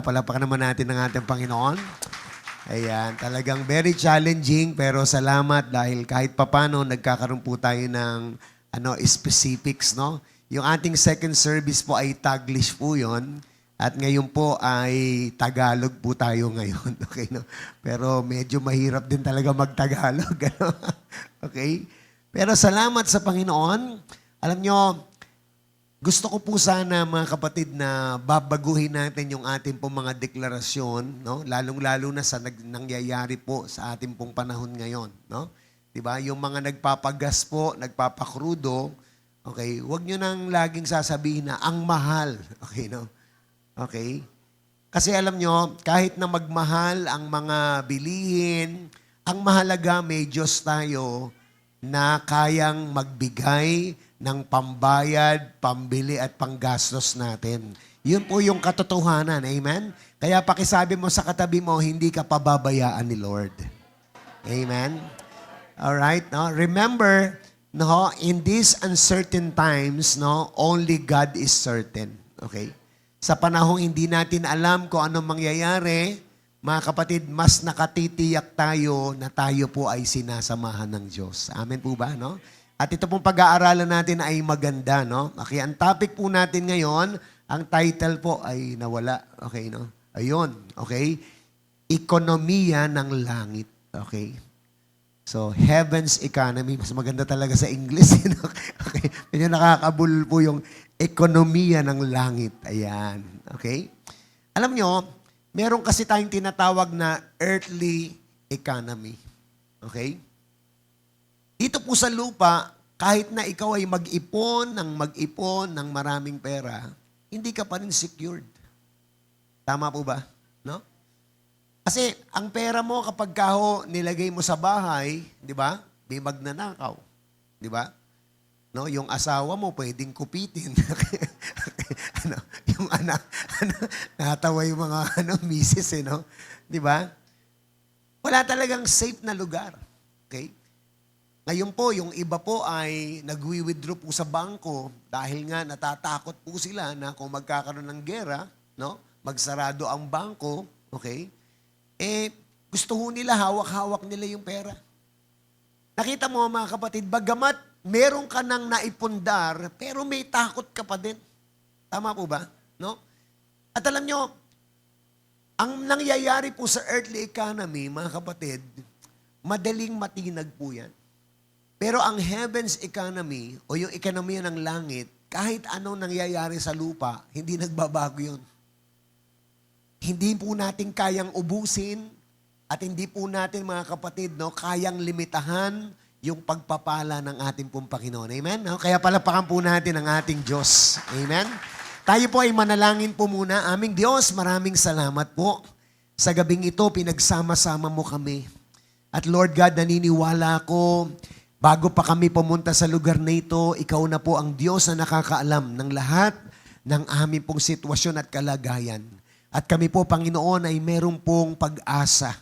Palapakan naman natin ng ating Panginoon. Ayan, talagang very challenging pero salamat dahil kahit papano nagkakaroon po tayo ng specifics, no? Yung ating second service po ay Taglish po yon. At ngayon po ay Tagalog po tayo ngayon. Okay, no? Pero medyo mahirap din talaga mag-Tagalog. Ano? Okay? Pero salamat sa Panginoon. Alam nyo, gusto ko po sana mga kapatid na babaguhin natin yung ating pong mga deklarasyon, no? Lalong-lalo na sa nangyayari po sa ating pong panahon ngayon, no? 'Di ba? Yung mga nagpapagas po, nagpapakrudo, okay? Huwag niyo nang laging sasabihin na ang mahal, okay, no? Okay? Kasi alam nyo, kahit na magmahal ang mga bilihin, ang mahalaga may Diyos tayo na kayang magbigay ng pambayad, pambili at panggastos natin. Yun po yung katotohanan. Amen? Kaya pakisabi mo sa katabi mo, hindi ka pababayaan ni Lord. Amen? Alright? No? Remember, no, in these uncertain times, no, only God is certain. Okay? Sa panahong hindi natin alam kung anong mangyayari, mga kapatid, mas nakatitiyak tayo na tayo po ay sinasamahan ng Diyos. Amen po ba? No? At ito pong pag-aaralan natin ay maganda, no? Okay, ang topic po natin ngayon, ang title po ay nawala. Okay, no? Ayun, okay? Ekonomiya ng langit. Okay? So, heaven's economy. Mas maganda talaga sa English. No? Okay? Medyo nakakabulol po yung ekonomiya ng langit. Ayan. Okay? Alam nyo, meron kasi tayong tinatawag na earthly economy. Okay? Dito po sa lupa, kahit na ikaw ay mag-ipon ng maraming pera, hindi ka pa rin secured. Tama po ba? No? Kasi ang pera mo kapag nilagay mo sa bahay, di ba? May magnanakaw. Di ba? No, yung asawa mo pwedeng kupitin. Yung anak, natawa yung mga misis, no? Di ba? Wala talagang safe na lugar. Okay? Ngayon po, yung iba po ay nagwi-withdraw po sa bangko dahil nga natatakot po sila na kung magkakaroon ng gera, no, magsarado ang bangko, okay? Gusto ho nila, hawak-hawak nila yung pera. Nakita mo mga kapatid, bagamat meron ka nang naipundar, pero may takot ka pa din. Tama po ba? No? At alam nyo, ang nangyayari po sa earthly economy, mga kapatid, madaling matinag po yan. Pero ang heaven's economy o yung ekonomiya ng langit, kahit anong nangyayari sa lupa, hindi nagbabago yun. Hindi po natin kayang ubusin at hindi po natin, mga kapatid, no, kayang limitahan yung pagpapala ng ating pong Panginoon. Amen? No? Kaya palapakan po natin ang ating Diyos. Amen? Tayo po ay manalangin po muna. Aming Diyos, maraming salamat po. Sa gabing ito, pinagsama-sama mo kami. At Lord God, naniniwala ko, bago pa kami pumunta sa lugar na ito, ikaw na po ang Diyos na nakakaalam ng lahat ng aming pong sitwasyon at kalagayan. At kami po, Panginoon, ay merong pong pag-asa.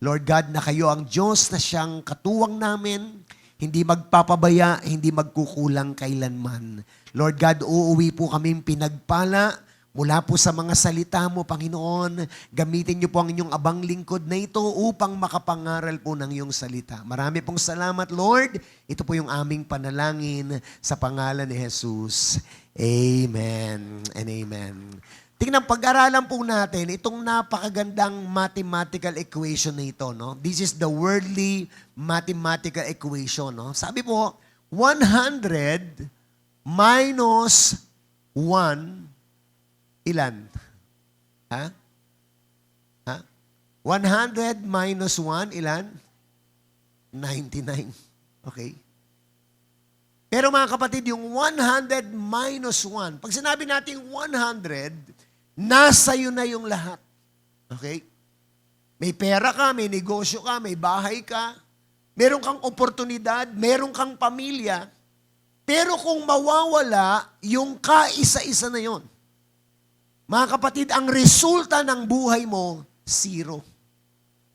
Lord God, na kayo ang Diyos na siyang katuwang namin, hindi magpapabaya, hindi magkukulang kailanman. Lord God, uuwi po kaming pinagpala mula po sa mga salita mo, Panginoon. Gamitin niyo po ang inyong abang lingkod na ito upang makapangaral po ng iyong salita. Marami pong salamat, Lord. Ito po yung aming panalangin sa pangalan ni Jesus. Amen and amen. Tingnan, pag-aralan po natin itong napakagandang mathematical equation na ito. No? This is the worldly mathematical equation. No? Sabi po, 100 minus 1, ilan? Ha? 100 minus 1, ilan? 99. Okay? Pero mga kapatid, yung 100 minus 1, pag sinabi natin 100, nasa iyo na yung lahat. Okay? May pera ka, may negosyo ka, may bahay ka, meron kang oportunidad, meron kang pamilya, pero kung mawawala, yung kaisa-isa na yon, mga kapatid, ang resulta ng buhay mo, 0.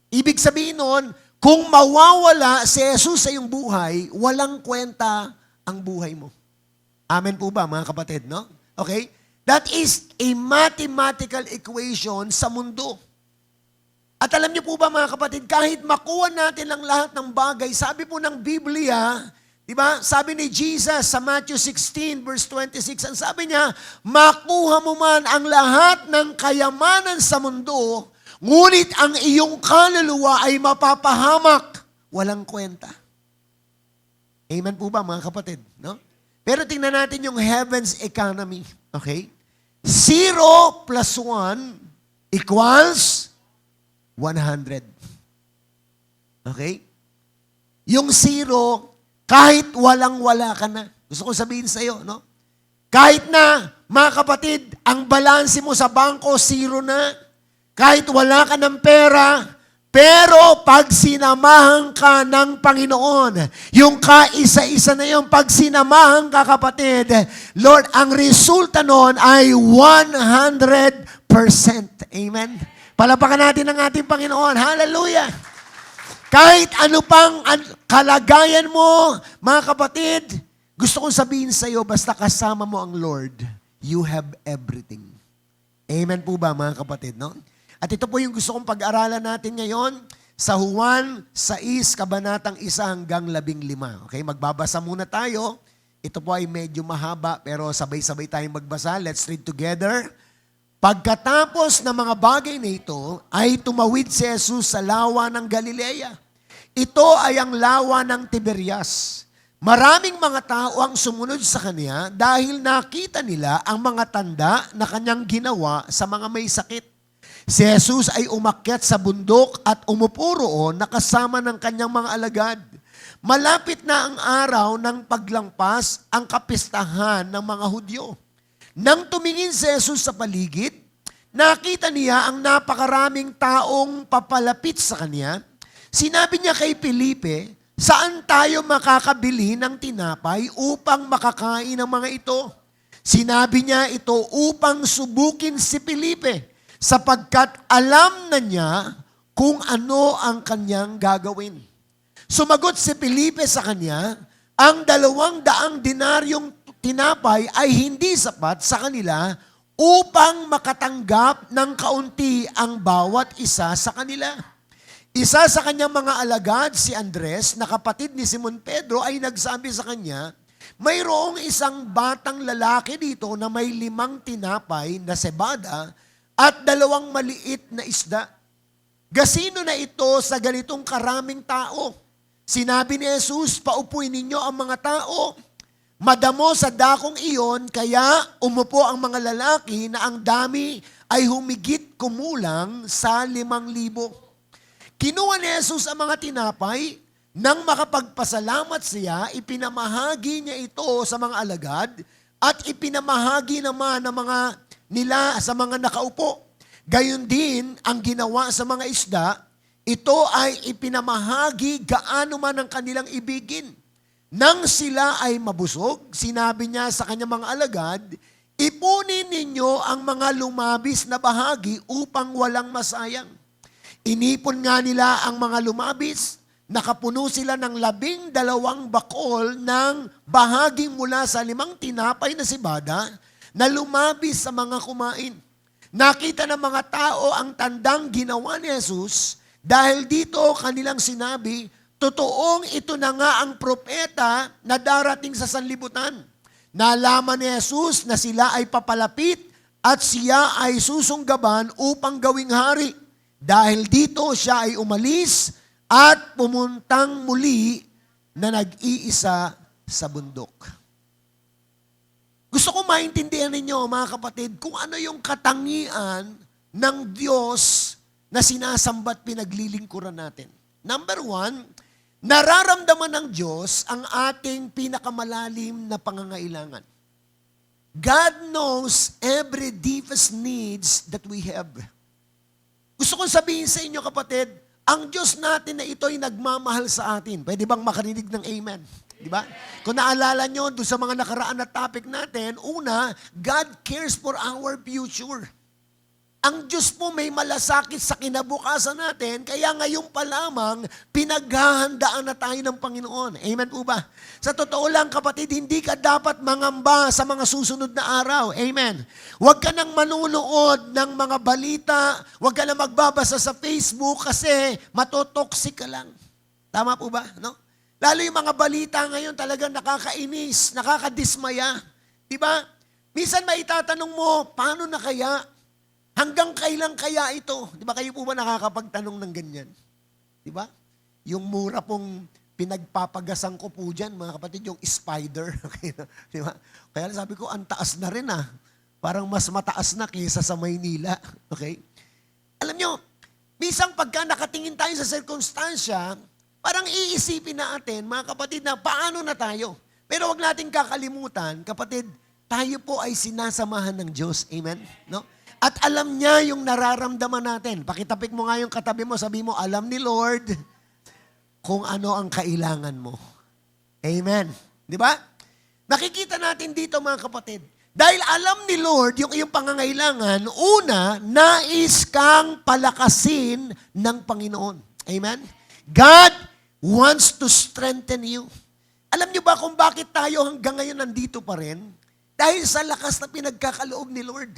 Ibig sabihin nun, kung mawawala si Jesus sa iyong buhay, walang kwenta ang buhay mo. Amen po ba, mga kapatid, no? Okay? That is a mathematical equation sa mundo. At alam niyo po ba mga kapatid, kahit makuha natin ang lahat ng bagay, sabi po ng Biblia, di ba? Sabi ni Jesus sa Matthew 16 verse 26, ang sabi niya, makuha mo man ang lahat ng kayamanan sa mundo, ngunit ang iyong kaluluwa ay mapapahamak, walang kwenta. Amen po ba mga kapatid? No? Pero tingnan natin yung heaven's economy. Okay? 0 plus 1 equals 100. Okay? Yung 0, kahit walang-wala ka na. Gusto ko sabihin sa iyo, no? Kahit na, mga kapatid, ang balanse mo sa bangko, 0 na. Kahit wala ka ng pera, pero pag sinamahan ka ng Panginoon, yung kaisa-isa na yung pag sinamahan ka kapatid, Lord, ang resulta noon ay 100%. Amen? Palapakan natin ang ating Panginoon. Hallelujah! Kahit ano pang kalagayan mo, mga kapatid, gusto kong sabihin sa iyo, basta kasama mo ang Lord, you have everything. Amen po ba mga kapatid, no? At ito po yung gusto kong pag-aralan natin ngayon sa Juan 6, kabanatang 1 hanggang 15. Okay, magbabasa muna tayo. Ito po ay medyo mahaba pero sabay-sabay tayong magbasa. Let's read together. Pagkatapos ng mga bagay na ito, ay tumawid si Jesus sa lawa ng Galilea. Ito ay ang lawa ng Tiberias. Maraming mga tao ang sumunod sa kanya dahil nakita nila ang mga tanda na kanyang ginawa sa mga may sakit. Si Jesus ay umakyat sa bundok at umupo roon nakasama ng kanyang mga alagad. Malapit na ang araw ng paglampas ang kapistahan ng mga Hudyo. Nang tumingin si Jesus sa paligid, nakita niya ang napakaraming taong papalapit sa kanya. Sinabi niya kay Felipe, saan tayo makakabili ng tinapay upang makakain ng mga ito? Sinabi niya ito upang subukin si Felipe, sapagkat alam na niya kung ano ang kanyang gagawin. Sumagot si Felipe sa kanya, ang 200 denaryong tinapay ay hindi sapat sa kanila upang makatanggap ng kaunti ang bawat isa sa kanila. Isa sa kanyang mga alagad, si Andres, na kapatid ni Simon Pedro, ay nagsabi sa kanya, mayroong isang batang lalaki dito na may 5 tinapay na sebada at 2 maliit na isda. Gasino na ito sa ganitong karaming tao? Sinabi ni Jesus, paupuin ninyo ang mga tao. Madamo sa dakong iyon, kaya umupo ang mga lalaki na ang dami ay humigit kumulang sa 5,000. Kinuha ni Jesus ang mga tinapay, nang makapagpasalamat siya, ipinamahagi niya ito sa mga alagad at ipinamahagi naman ng mga nila sa mga nakaupo. Gayon din ang ginawa sa mga isda, ito ay ipinamahagi gaano man ang kanilang ibigin. Nang sila ay mabusog, sinabi niya sa kanyang mga alagad, ipunin ninyo ang mga lumabis na bahagi upang walang masayang. Inipon nga nila ang mga lumabis, nakapuno sila ng 12 bakol ng bahagi mula sa 5 tinapay na sibada na lumabis sa mga kumain. Nakita ng mga tao ang tandang ginawa ni Jesus dahil dito kanilang sinabi, totoong ito na nga ang propeta na darating sa sanlibutan. Nalaman ni Jesus na sila ay papalapit at siya ay susunggaban upang gawing hari. Dahil dito siya ay umalis at pumuntang muli na nag-iisa sa bundok. Gusto ko maintindihan ninyo, mga kapatid, kung ano yung katangian ng Diyos na sinasambat pinaglilingkuran natin. Number 1, nararamdaman ng Diyos ang ating pinakamalalim na pangangailangan. God knows every deepest needs that we have. Gusto kong sabihin sa inyo, kapatid, ang Diyos natin na ito ay nagmamahal sa atin. Pwede bang makarinig ng amen? Di ba? Kung naalala nyo, doon sa mga nakaraan na topic natin, una, God cares for our future. ang Diyos po may malasakit sa kinabukasan natin, kaya ngayon pa lamang, pinaghahandaan na tayo ng Panginoon. Amen po ba? Sa totoo lang, kapatid, hindi ka dapat mangamba sa mga susunod na araw. Amen. Huwag ka nang manunood ng mga balita, huwag ka nang magbabasa sa Facebook kasi matotoxic ka lang. Tama po ba? No? Lalo yung mga balita ngayon talagang nakakainis, nakakadismaya. Diba? Minsan maitatanong mo, paano na kaya? Hanggang kailan kaya ito? Di ba kayo po ba nakakapagtanong ng ganyan? Di ba? Yung mura pong pinagpapagasan ko po dyan, mga kapatid, yung spider. Di ba? Kaya sabi ko, ang taas na rin ah. Parang mas mataas na kaysa sa Maynila. Okay? Alam nyo, minsan pagka nakatingin tayo sa sirkunstansya, parang iisipin natin, mga kapatid, na paano na tayo? Pero wag natin kakalimutan, kapatid, tayo po ay sinasamahan ng Diyos. Amen? No? At alam niya yung nararamdaman natin. Pakitapik mo nga yung katabi mo, sabi mo, alam ni Lord kung ano ang kailangan mo. Amen. Di ba? Nakikita natin dito mga kapatid, dahil alam ni Lord yung iyong pangangailangan, una, nais kang palakasin ng Panginoon. Amen? God wants to strengthen you. Alam niyo ba kung bakit tayo hanggang ngayon nandito pa rin? Dahil sa lakas na pinagkakaloob ni Lord.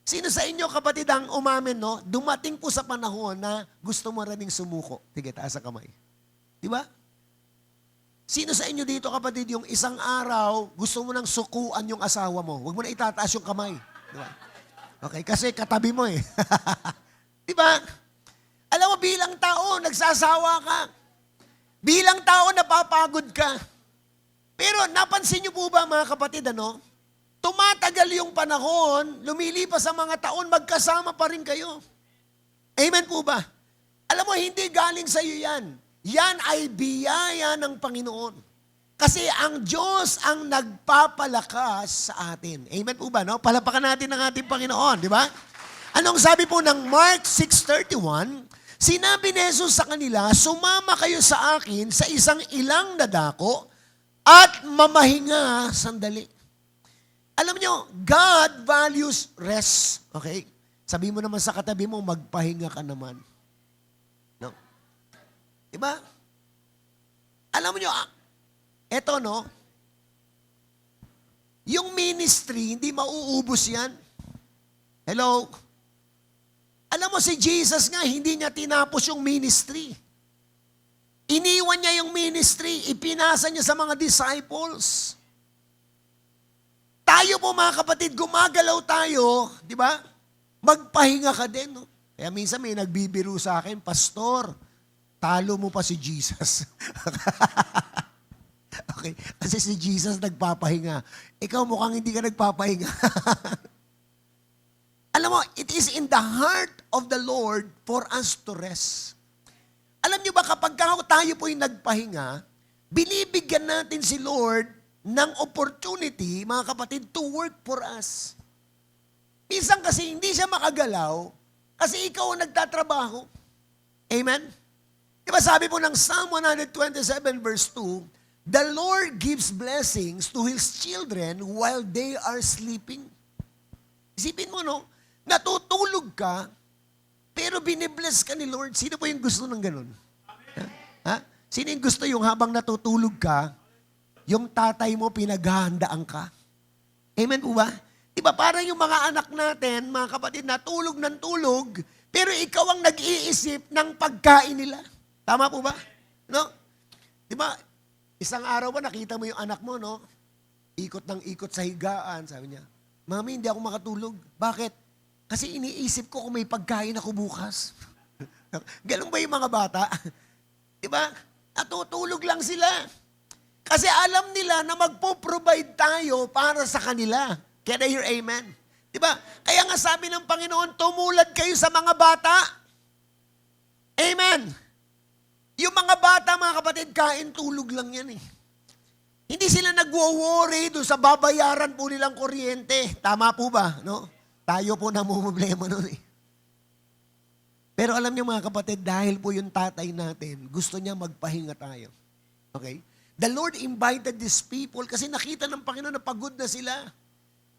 Sino sa inyo, kapatid, ang umamin, no? Dumating po sa panahon na gusto mo rin sumuko. Sige, taas ang kamay. Di ba? Sino sa inyo dito, kapatid, yung isang araw, gusto mo nang sukuan yung asawa mo? Huwag mo na itataas yung kamay. Di ba? Okay, kasi katabi mo eh. Di ba? Alam mo, bilang tao, nagsasawa ka. Bilang tao, napapagod ka. Pero napansin niyo po ba, mga kapatid, ano? Tumatagal yung panahon, lumilipas sa mga taon, magkasama pa rin kayo. Amen po ba? Alam mo, hindi galing sa iyo yan. Yan ay biyaya ng Panginoon. Kasi ang Diyos ang nagpapalakas sa atin. Amen po ba? No? Palapakan natin ang ating Panginoon, di ba? Anong sabi po ng Mark 6:31? Sinabi ni Jesus sa kanila, sumama kayo sa akin sa isang ilang na dako at mamahinga sandali. Alam nyo, God values rest. Okay? Sabi mo naman sa katabi mo, magpahinga ka naman. No? Diba? Alam nyo, eto no, yung ministry, hindi mauubos yan. Hello? Alam mo si Jesus nga, hindi niya tinapos yung ministry. Iniwan niya yung ministry, ipinasa niya sa mga disciples. Tayo po mga kapatid, gumagalaw tayo, di ba? Magpahinga ka din. No? Kaya minsan may nagbibiro sa akin, Pastor, talo mo pa si Jesus. Okay, kasi si Jesus nagpapahinga. Ikaw mukhang hindi ka nagpapahinga. Alam mo, it is in the heart of the Lord for us to rest. Alam niyo ba kapag tayo po'y nagpahinga, binibigyan natin si Lord ng opportunity, mga kapatid, to work for us. Minsan kasi hindi siya makagalaw kasi ikaw ang nagtatrabaho. Amen? Diba sabi po ng Psalm 127 verse 2, the Lord gives blessings to His children while they are sleeping. Isipin mo, no? Natutulog ka, pero binibless ka ni Lord. Sino po yung gusto ng ganun? Ha? Sino yung gusto yung habang natutulog ka, yung tatay mo pinaghahandaan ka? Amen po ba? Diba parang yung mga anak natin, mga kapatid, natulog ng tulog, pero ikaw ang nag-iisip ng pagkain nila. Tama po ba? No? Diba, isang araw ba nakita mo yung anak mo, no? Ikot ng ikot sa higaan, sabi niya, Mami, hindi ako makatulog. Bakit? Kasi iniisip ko kung may pagkain ako bukas. Ganun ba yung mga bata? Diba? Natutulog lang sila. Kasi alam nila na magpo-provide tayo para sa kanila. Can I hear amen? Diba? Kaya nga sabi ng Panginoon, tumulad kayo sa mga bata. Amen. Yung mga bata, mga kapatid, kain tulog lang yan eh. Hindi sila nagwo-worry doon sa babayaran po nilang kuryente. Tama po ba? No? Tayo po namumblema nun eh. Pero alam niyo mga kapatid, dahil po yung tatay natin, gusto niya magpahinga tayo. Okay? The Lord invited these people kasi nakita ng Panginoon na pagod na sila.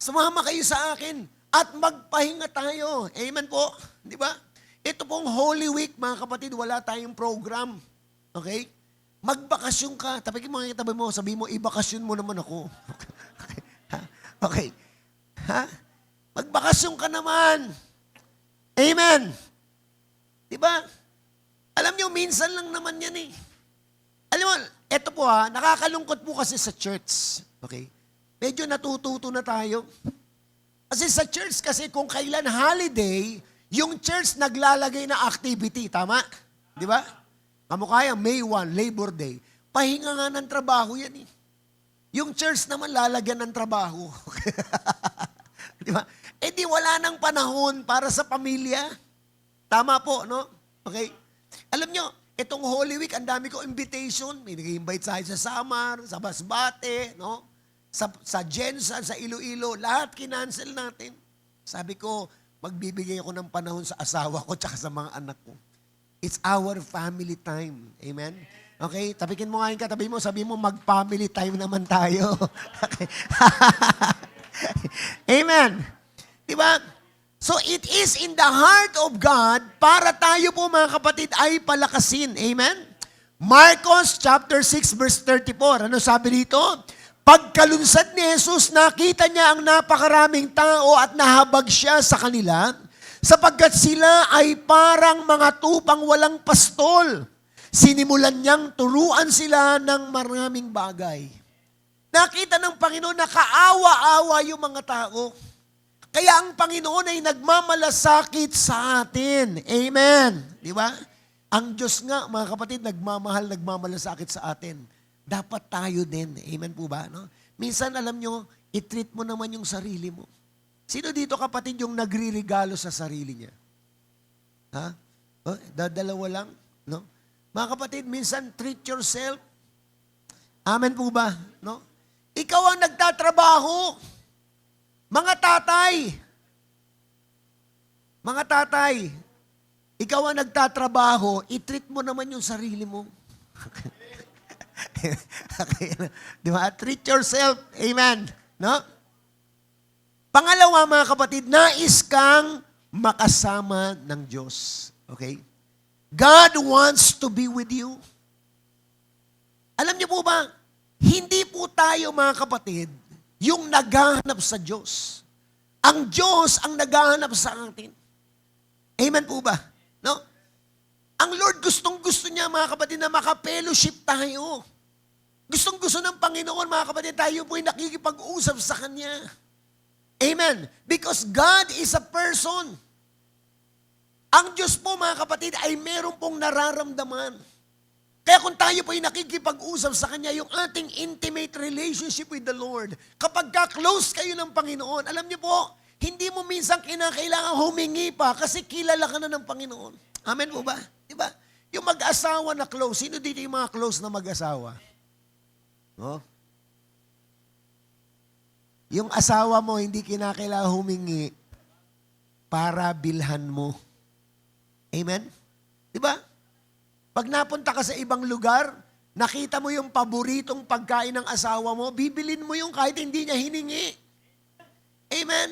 Sumama kayo sa akin. At magpahinga tayo. Amen po. Di ba? Ito pong Holy Week, mga kapatid, wala tayong program. Okay? Magbakasyon ka. Tapos mga kitabi mo, sabi mo, ibakasyon mo naman ako. Okay. Ha? Magbakasyon ka naman. Amen. Di ba? Alam niyo, minsan lang naman yan eh. Alam mo, eto po nakakalungkot po kasi sa church. Okay? Medyo natututo na tayo. Kasi sa church kasi kung kailan holiday, yung church naglalagay na activity. Tama? Di ba? Kamukha yan, May 1, Labor Day. Pahinga nga ng trabaho yan eh. Yung church naman lalagyan ng trabaho. Di ba? Eh di wala nang panahon para sa pamilya. Tama po, no? Okay? Alam nyo, itong Holy Week, ang dami ko invitation. May nag-invite sa akin sa Samar, sa Basbate, no? Sa Jensen, sa Iloilo. Lahat kinancel natin. Sabi ko, magbibigay ako ng panahon sa asawa ko tsaka sa mga anak ko. It's our family time. Amen? Okay? Tapikin mo nga yung katabi mo, sabi mo, mag-family time naman tayo. Okay? Amen? Diba? So it is in the heart of God para tayo po mga kapatid ay palakasin. Amen? Marcos chapter 6 verse 34. Ano sabi dito? Pagkalunsad ni Jesus, nakita niya ang napakaraming tao at nahabag siya sa kanila sapagkat sila ay parang mga tupang walang pastol. Sinimulan niyang turuan sila ng maraming bagay. Nakita ng Panginoon na kaawa-awa yung mga tao. Kaya ang Panginoon ay nagmamalasakit sa atin. Amen. Di ba? Ang Diyos nga, mga kapatid, nagmamahal, nagmamalasakit sa atin. Dapat tayo din. Amen po ba? No? Minsan, alam nyo, i-treat mo naman yung sarili mo. Sino dito, kapatid, yung nagririgalo sa sarili niya? Ha? Oh, dalawa lang? No? Mga kapatid, minsan, treat yourself. Amen po ba? No? Ikaw ang nagtatrabaho. Mga tatay, ikaw ang nagtatrabaho, i-treat mo naman yung sarili mo. Okay. Di ba? Treat yourself. Amen. No? Pangalawa, mga kapatid, nais kang makasama ng Diyos. Okay? God wants to be with you. Alam niyo po ba, hindi po tayo, mga kapatid, yung naghahanap sa Diyos. Ang Diyos ang naghahanap sa atin. Amen po ba? No? Ang Lord gustong-gusto niya, mga kapatid, na maka-fellowship tayo. Gustong-gusto ng Panginoon, mga kapatid, tayo po'y nakikipag-usap sa Kanya. Amen. Because God is a person. Ang Diyos po, mga kapatid, ay meron pong nararamdaman. Kaya kung tayo po'y nakikipag-usap sa Kanya, yung ating intimate relationship with the Lord, kapag ka-close kayo ng Panginoon, alam niyo po, hindi mo minsan kinakailangan humingi pa kasi kilala ka na ng Panginoon. Amen po ba? Diba? Yung mag-asawa na close, sino dito yung mga close na mag-asawa? No? Yung asawa mo, hindi kinakailangan humingi para bilhan mo. Amen? Diba? Pag napunta ka sa ibang lugar, nakita mo yung paboritong pagkain ng asawa mo, bibilin mo yung kahit hindi niya hiningi. Amen?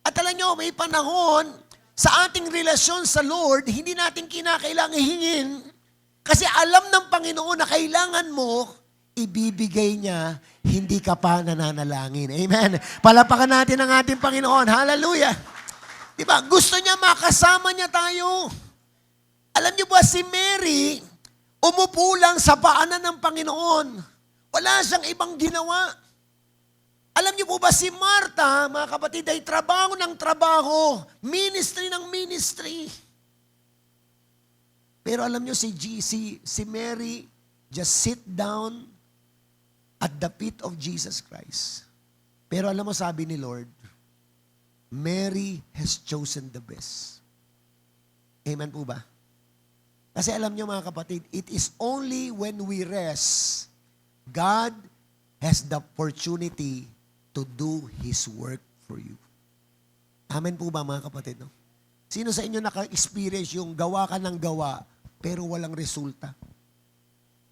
At alam nyo, may panahon sa ating relasyon sa Lord, hindi natin kinakailangan hingin kasi alam ng Panginoon na kailangan mo, ibibigay niya, hindi ka pa nananalangin. Amen? Palapakan natin ang ating Panginoon. Hallelujah! Diba? Gusto niya makasama niya tayo. Alam niyo ba, si Mary, umupo lang sa paanan ng Panginoon. Wala siyang ibang ginawa. Alam niyo po ba, si Martha, mga kapatid, ay trabaho ng trabaho, ministry ng ministry. Pero alam niyo, si Mary just sit down at the feet of Jesus Christ. Pero alam mo, sabi ni Lord, Mary has chosen the best. Amen po ba? Kasi alam niyo mga kapatid, it is only when we rest, God has the opportunity to do His work for you. Amen po ba mga kapatid? No? Sino sa inyo naka-experience yung gawa ka ng gawa, pero walang resulta?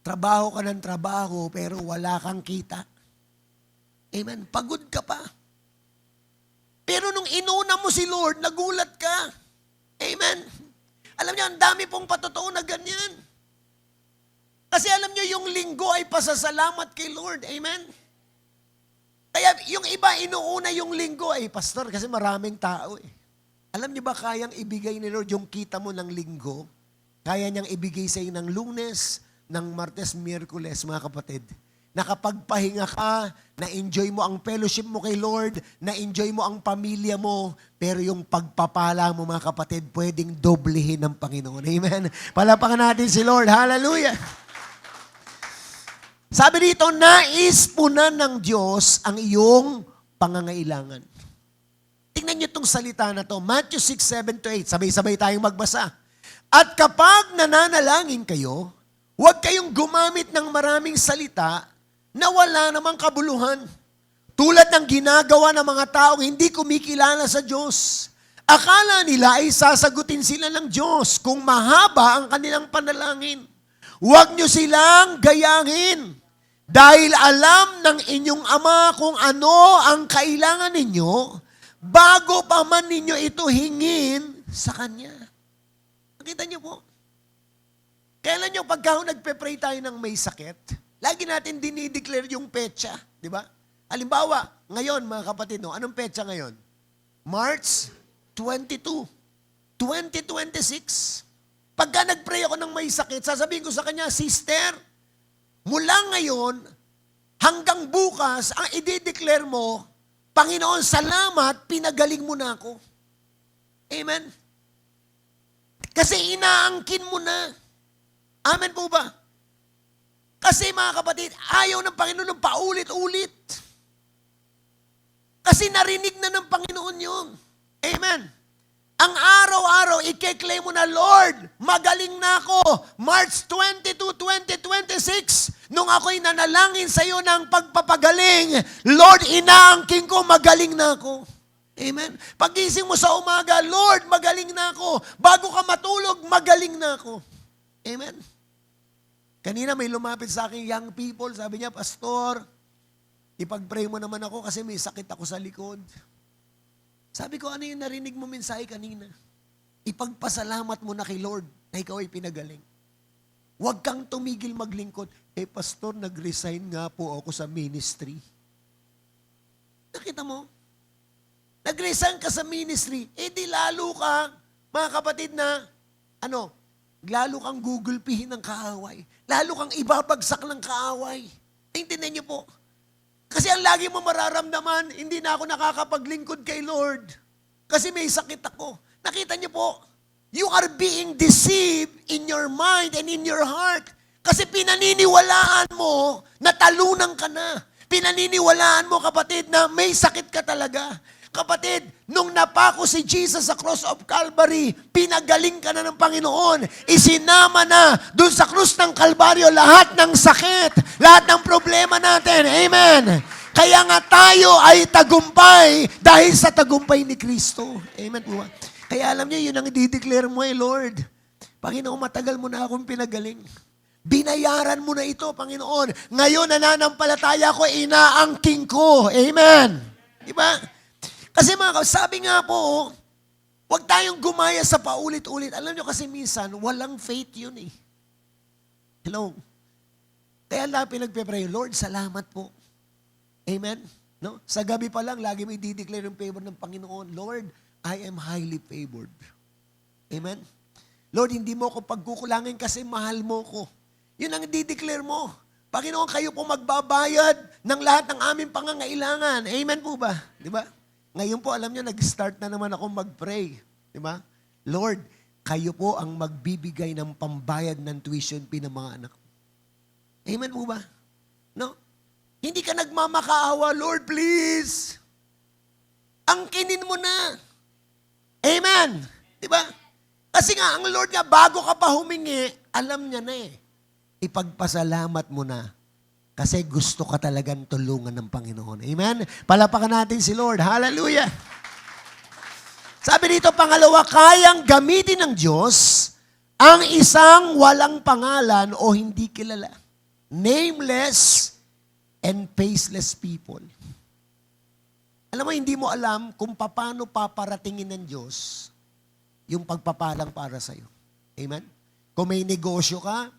Trabaho ka ng trabaho, pero wala kang kita. Amen? Pagod ka pa. Pero nung inuna mo si Lord, nagulat ka. Amen. Alam niyo, ang dami pong patotoo na ganyan. Kasi alam niyo, yung linggo ay pasasalamat kay Lord. Amen. Kaya yung iba, inuuna yung linggo. Ay, pastor, kasi maraming tao eh. Alam niyo ba, kayang ibigay ni Lord yung kita mo ng linggo? Kaya niyang ibigay sa iyo ng Lunes, ng Martes, Miyerkules, mga kapatid. Nakapagpahinga ka, na-enjoy mo ang fellowship mo kay Lord, na-enjoy mo ang pamilya mo, pero yung pagpapala mo, mga kapatid, pwedeng doblehin ng Panginoon. Amen? Palapakan natin si Lord. Hallelujah! Sabi dito, nais po na ng Diyos ang iyong pangangailangan. Tingnan niyo itong salita na to. Matthew 6:7-8. Sabay-sabay tayong magbasa. At kapag nananalangin kayo, huwag kayong gumamit ng maraming salita na wala namang kabuluhan. Tulad ng ginagawa ng mga taong hindi kumikilala sa Diyos. Akala nila ay sasagutin sila ng Diyos kung mahaba ang kanilang panalangin. Huwag niyo silang gayahin. Dahil alam ng inyong Ama kung ano ang kailangan ninyo, bago pa man ninyo ito hingin sa Kanya. Nakita niyo po? Kailan nyo pagka nagpe-pray tayo ng may sakit, lagi natin dinideclare yung petsa, di ba? Halimbawa, ngayon mga kapatid, no, anong petsa ngayon? March 22, 2026. Pagka nag-pray ako ng may sakit, sasabihin ko sa kanya, Sister, mula ngayon hanggang bukas, ang i-declare mo, Panginoon, salamat, pinagaling mo na ako. Amen? Kasi inaangkin mo na. Amen po ba? Kasi mga kapatid, ayaw ng Panginoon ng paulit-ulit. Kasi narinig na ng Panginoon yun. Amen. Ang araw-araw, i-claim mo na, Lord, magaling na ako. March 22, 2026, nung ako'y nanalangin sa iyo ng pagpapagaling, Lord, inaangking ko, magaling na ako. Amen. Pagising mo sa umaga, Lord, magaling na ako. Bago ka matulog, magaling na ako. Amen. Kanina may lumapit sa akin young people, sabi niya, Pastor, ipag-pray mo naman ako kasi may sakit ako sa likod. Sabi ko, ano yung narinig mo mensahe kanina? Ipagpasalamat mo na kay Lord na ikaw ay pinagaling. Huwag kang tumigil maglingkod. Pastor, nag-resign nga po ako sa ministry. Nakita mo? Nag-resign ka sa ministry, di lalo ka, mga kapatid na, lalo kang gugulpihin ng kaaway. Lalo kang ibabagsak ng kaaway. Tingnan niyo po. Kasi ang lagi mo mararamdaman, hindi na ako nakakapaglingkod kay Lord. Kasi may sakit ako. Nakita niyo po, you are being deceived in your mind and in your heart. Kasi pinaniniwalaan mo na talunan ka na. Pinaniniwalaan mo, kapatid, na may sakit ka talaga. Kapatid, nung napako si Jesus sa cross of Calvary, pinagaling ka na ng Panginoon. Isinama na dun sa krus ng Kalbaryo lahat ng sakit, lahat ng problema natin. Amen. Kaya nga tayo ay tagumpay dahil sa tagumpay ni Kristo. Amen po ba? Kaya alam niyo, yun ang i-declare mo Lord. Panginoon, matagal mo na akong pinagaling. Binayaran mo na ito, Panginoon. Ngayon, nananampalataya ko, inaangking ko. Amen. Diba? Kasi sabi nga po, huwag tayong gumaya sa paulit-ulit. Alam nyo kasi minsan, walang faith yun eh. Hello? Kaya lang pinagpe-pray, Lord, salamat po. Amen? No? Sa gabi pa lang, lagi may di-declare yung favor ng Panginoon. Lord, I am highly favored. Amen? Lord, hindi mo ako pagkukulangin kasi mahal mo ko. Yun ang di-declare mo. Panginoon, kayo po magbabayad ng lahat ng aming pangangailangan. Amen po ba? Di ba? Ngayon po, alam nyo, nag-start na naman ako mag-pray. Di ba? Lord, kayo po ang magbibigay ng pambayad ng tuition fee ng mga anak. Amen po ba? No? Hindi ka nagmamakaawa, Lord, please. Angkinin mo na. Amen. Di ba? Kasi nga, ang Lord nga, bago ka pa humingi, alam niya na eh. Ipagpasalamat mo na. Kasi gusto ka talagang tulungan ng Panginoon. Amen? Palapakan natin si Lord. Hallelujah! Sabi dito, pangalawa, kayang gamitin ng Diyos ang isang walang pangalan o hindi kilala. Nameless and faceless people. Alam mo, hindi mo alam kung paano paparatingin ng Diyos yung pagpapalang para sa'yo. Amen? Kung may negosyo ka,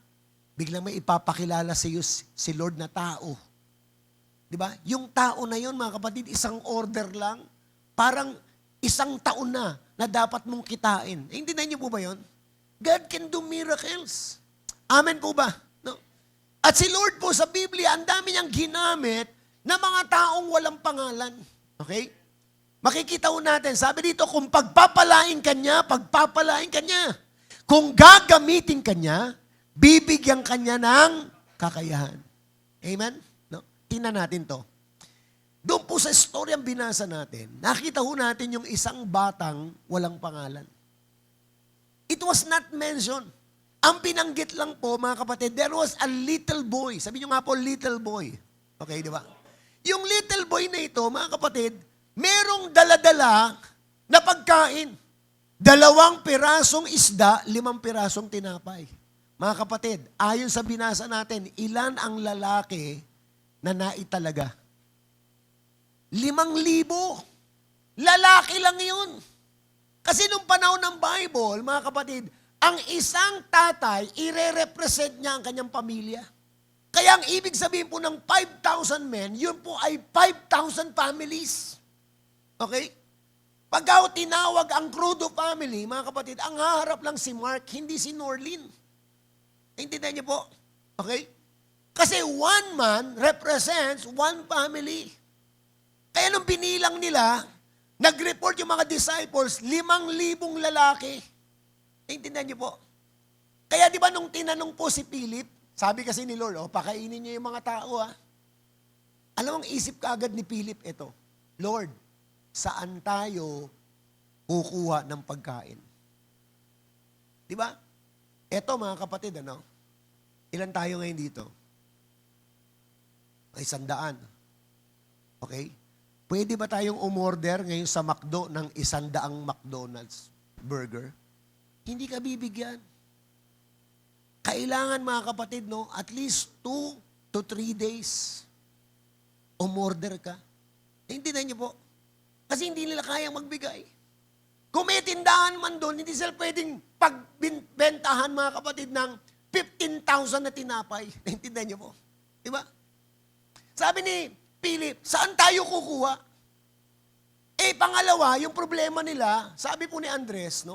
biglang may ipapakilala sa iyo si Lord na tao. Di ba? Yung tao na yon, mga kapatid, isang order lang, parang isang taon na dapat mong kitain. Intindihan niyo po ba yon? God can do miracles. Amen po ba? No? At si Lord po sa Biblia, ang dami niyang ginamit na mga taong walang pangalan. Okay? Makikita ho natin, sabi dito, kung pagpapalain ka niya, pagpapalain ka niya. Kung gagamitin ka niya, bibigyan ka niya ng kakayahan. Amen? No? Tingnan natin to. Doon po sa storyang binasa natin, nakita ho natin yung isang batang walang pangalan. It was not mentioned. Ang binanggit lang po, mga kapatid, there was a little boy. Sabi nyo nga po, little boy. Okay, di ba? Yung little boy na ito, mga kapatid, merong daladala na pagkain. 2 pirasong isda, 5 pirasong tinapay. Mga kapatid, ayon sa binasa natin, ilan ang lalaki na naitalaga? 5,000. Lalaki lang yun. Kasi nung panahon ng Bible, mga kapatid, ang isang tatay, ire-represent niya ang kanyang pamilya. Kaya ang ibig sabihin po ng 5,000 men, yun po ay 5,000 families. Okay? Pagka tinawag ang Crudo family, mga kapatid, ang haharap lang si Mark, hindi si Norlin. Intindihan niyo po? Okay? Kasi one man represents one family. Kaya nung binilang nila, nag-report yung mga disciples, 5,000 lalaki. Intindihan niyo po? Kaya di ba nung tinanong po si Philip, sabi kasi ni Lord, pakainin niyo yung mga tao ha. Alam mo, ang isip kaagad ni Philip, ito, Lord, saan tayo kukuha ng pagkain? Di ba? Ito mga kapatid, ilan tayo ngayon dito? Ay, 100. Okay? Pwede ba tayong umorder ngayon sa McDo ng 100 McDonald's burger? Hindi ka bibigyan. Kailangan mga kapatid, at least 2 to 3 days umorder ka. Hindi na niyo po. Kasi hindi nila kayang magbigay. Kung may tindahan man doon, hindi sila pwedeng pagbentahan mga kapatid ng 15,000 na tinapay. Naintindihan niyo po? Di ba? Sabi ni Philip, saan tayo kukuha? Pangalawa, yung problema nila, sabi po ni Andres,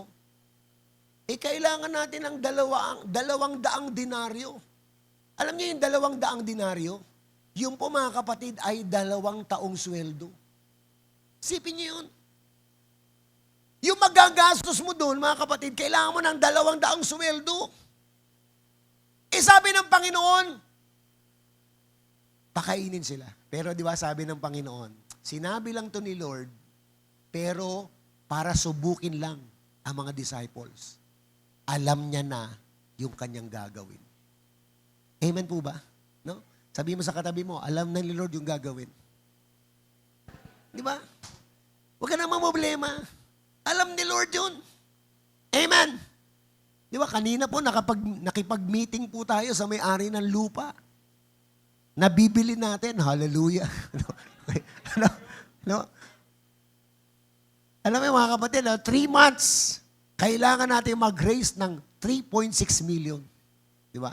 kailangan natin ng 200 denaryo. Alam niyo yung 200 denaryo? Yung po mga kapatid ay 2 taong sweldo. Sipin niyo yun. Yung magagastos mo doon, mga kapatid, kailangan mo ng 200 sweldo. Sabi ng Panginoon, pakainin sila. Pero di ba sabi ng Panginoon, sinabi lang to ni Lord, pero para subukin lang ang mga disciples. Alam niya na yung kanyang gagawin. Amen po ba? No? Sabi mo sa katabi mo, alam na ni Lord yung gagawin. Di ba? Huwag ka namang problema. Alam ni Lord yun. Amen. Di ba? Kanina po nakipag-meeting po tayo sa may-ari ng lupa. Nabibili natin. Hallelujah. Alam mo mga kapatid, 3 months, kailangan natin mag-raise ng 3.6 million. Di ba?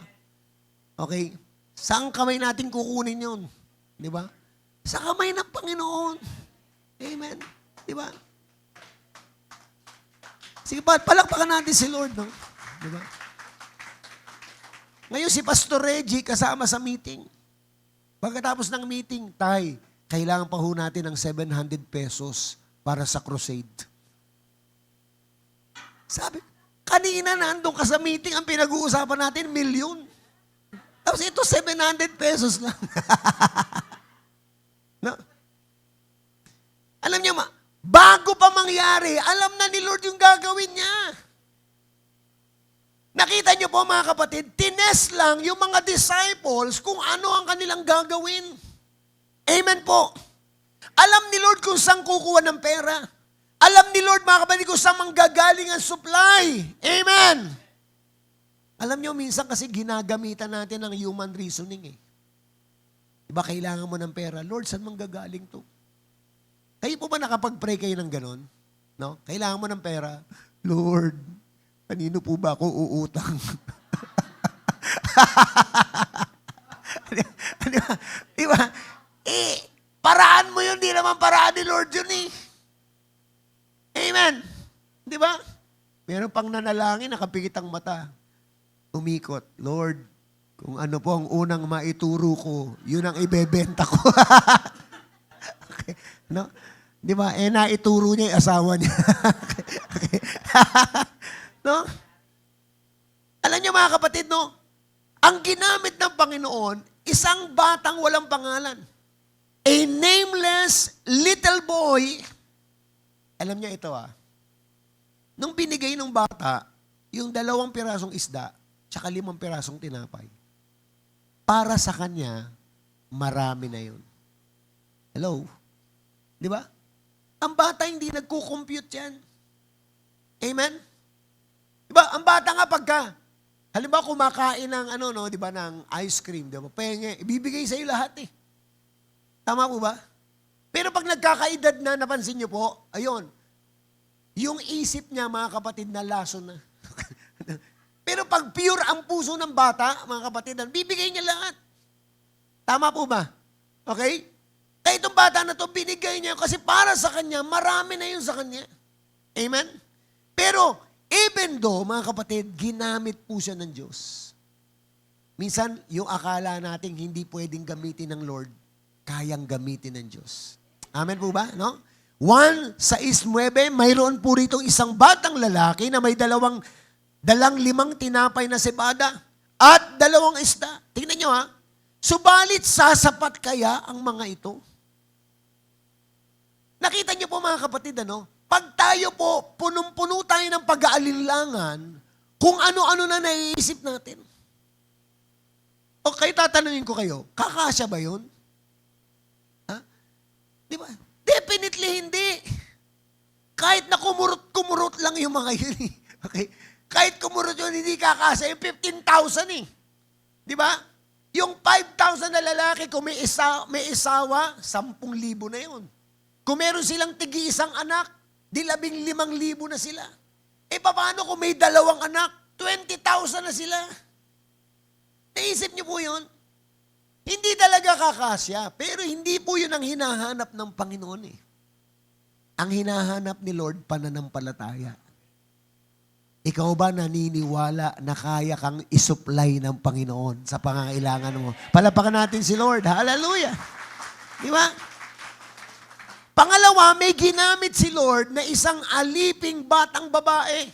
Okay? Saan kamay natin kukunin yun? Di ba? Sa kamay ng Panginoon. Amen. Di ba? Sige pa, palakpakan natin si Lord, no? Di ba? Ngayon si Pastor Reggie kasama sa meeting. Pagkatapos ng meeting, Tay, kailangan pa ho natin ng 700 pesos para sa crusade. Sabi, kanina nandun ka sa meeting, ang pinag-uusapan natin, 1,000,000. Tapos ito, 700 pesos lang. No? Alam niyo, bago pa mangyari, alam na ni Lord yung gagawin niya. Nakita niyo po mga kapatid, tinest lang yung mga disciples kung ano ang kanilang gagawin. Amen po. Alam ni Lord kung saan kukuha ng pera. Alam ni Lord mga kapatid kung saan manggagaling ang supply. Amen. Alam niyo, minsan kasi ginagamitan natin ng human reasoning . Diba kailangan mo ng pera? Lord, saan manggagaling to? Kayo po ba nakapag-pray kayo ng ganun? No? Kailangan mo ng pera. Lord, kanino po ba ako uutang? Di ba? Di ba? Paraan mo yun, di naman paraan ni Lord yun eh. Amen. Di ba? Meron pang nanalangin, nakapikit ang mata. Umikot, Lord, kung ano po ang unang maituro ko, yun ang ibebenta ko. Okay. No? Di ba? Naituro niya yung asawa niya. Okay. No? Alam niyo mga kapatid, no? Ang ginamit ng Panginoon, isang batang walang pangalan. A nameless little boy. Alam niya ito nung binigay ng bata, yung 2 pirasong isda, tsaka 5 pirasong tinapay, para sa kanya, marami na yun. Hello? Di ba? Ang bata hindi nagko-compute yan. Amen? Di ba? Ang bata nga pagka, halimbawa kumakain ng di ba, ng ice cream, di ba? Penge, ibibigay sa iyo lahat eh. Tama po ba? Pero pag nagkakaedad na, napansin niyo po, ayun, yung isip niya, mga kapatid, na laso na. Pero pag pure ang puso ng bata, mga kapatid, bibigay niya lahat. Tama po ba? Okay? Kaya itong bata na to, binigay niya kasi para sa kanya, marami na yun sa kanya. Amen? Pero, even though, mga kapatid, ginamit po siya ng Diyos. Minsan, yung akala natin hindi pwedeng gamitin ng Lord, kayang gamitin ng Diyos. Amen po ba? No? 1:6, mayroon po rito isang batang lalaki na may dalang 5 tinapay na sebada at 2 isda. Tingnan nyo subalit sasapat kaya ang mga ito? Nakita nyo po mga kapatid, pag tayo po, punong-puno tayo ng pag-aalinlangan kung ano-ano na naiisip natin. O kayo tatanungin ko kayo, kakasya ba yun? Di ba? Definitely hindi. Kahit na kumurot lang yung mga yun eh. Okay? Kahit kumurot yun, hindi kakasa. Yung 15,000 eh. Di ba? Yung 5,000 na lalaki, kung may isawa, 10,000 na yun. Kung meron silang tigi-isang anak, di 15,000 na sila. Paano kung may 2 anak? 20,000 na sila. Naisip niyo po yun? Hindi talaga kakasya, pero hindi po yun ang hinahanap ng Panginoon eh. Ang hinahanap ni Lord, pananampalataya. Ikaw ba naniniwala na kaya kang isupply ng Panginoon sa pangangailangan mo? Palapakan natin si Lord. Hallelujah! Di ba? Pangalawa, may ginamit si Lord na isang aliping batang babae.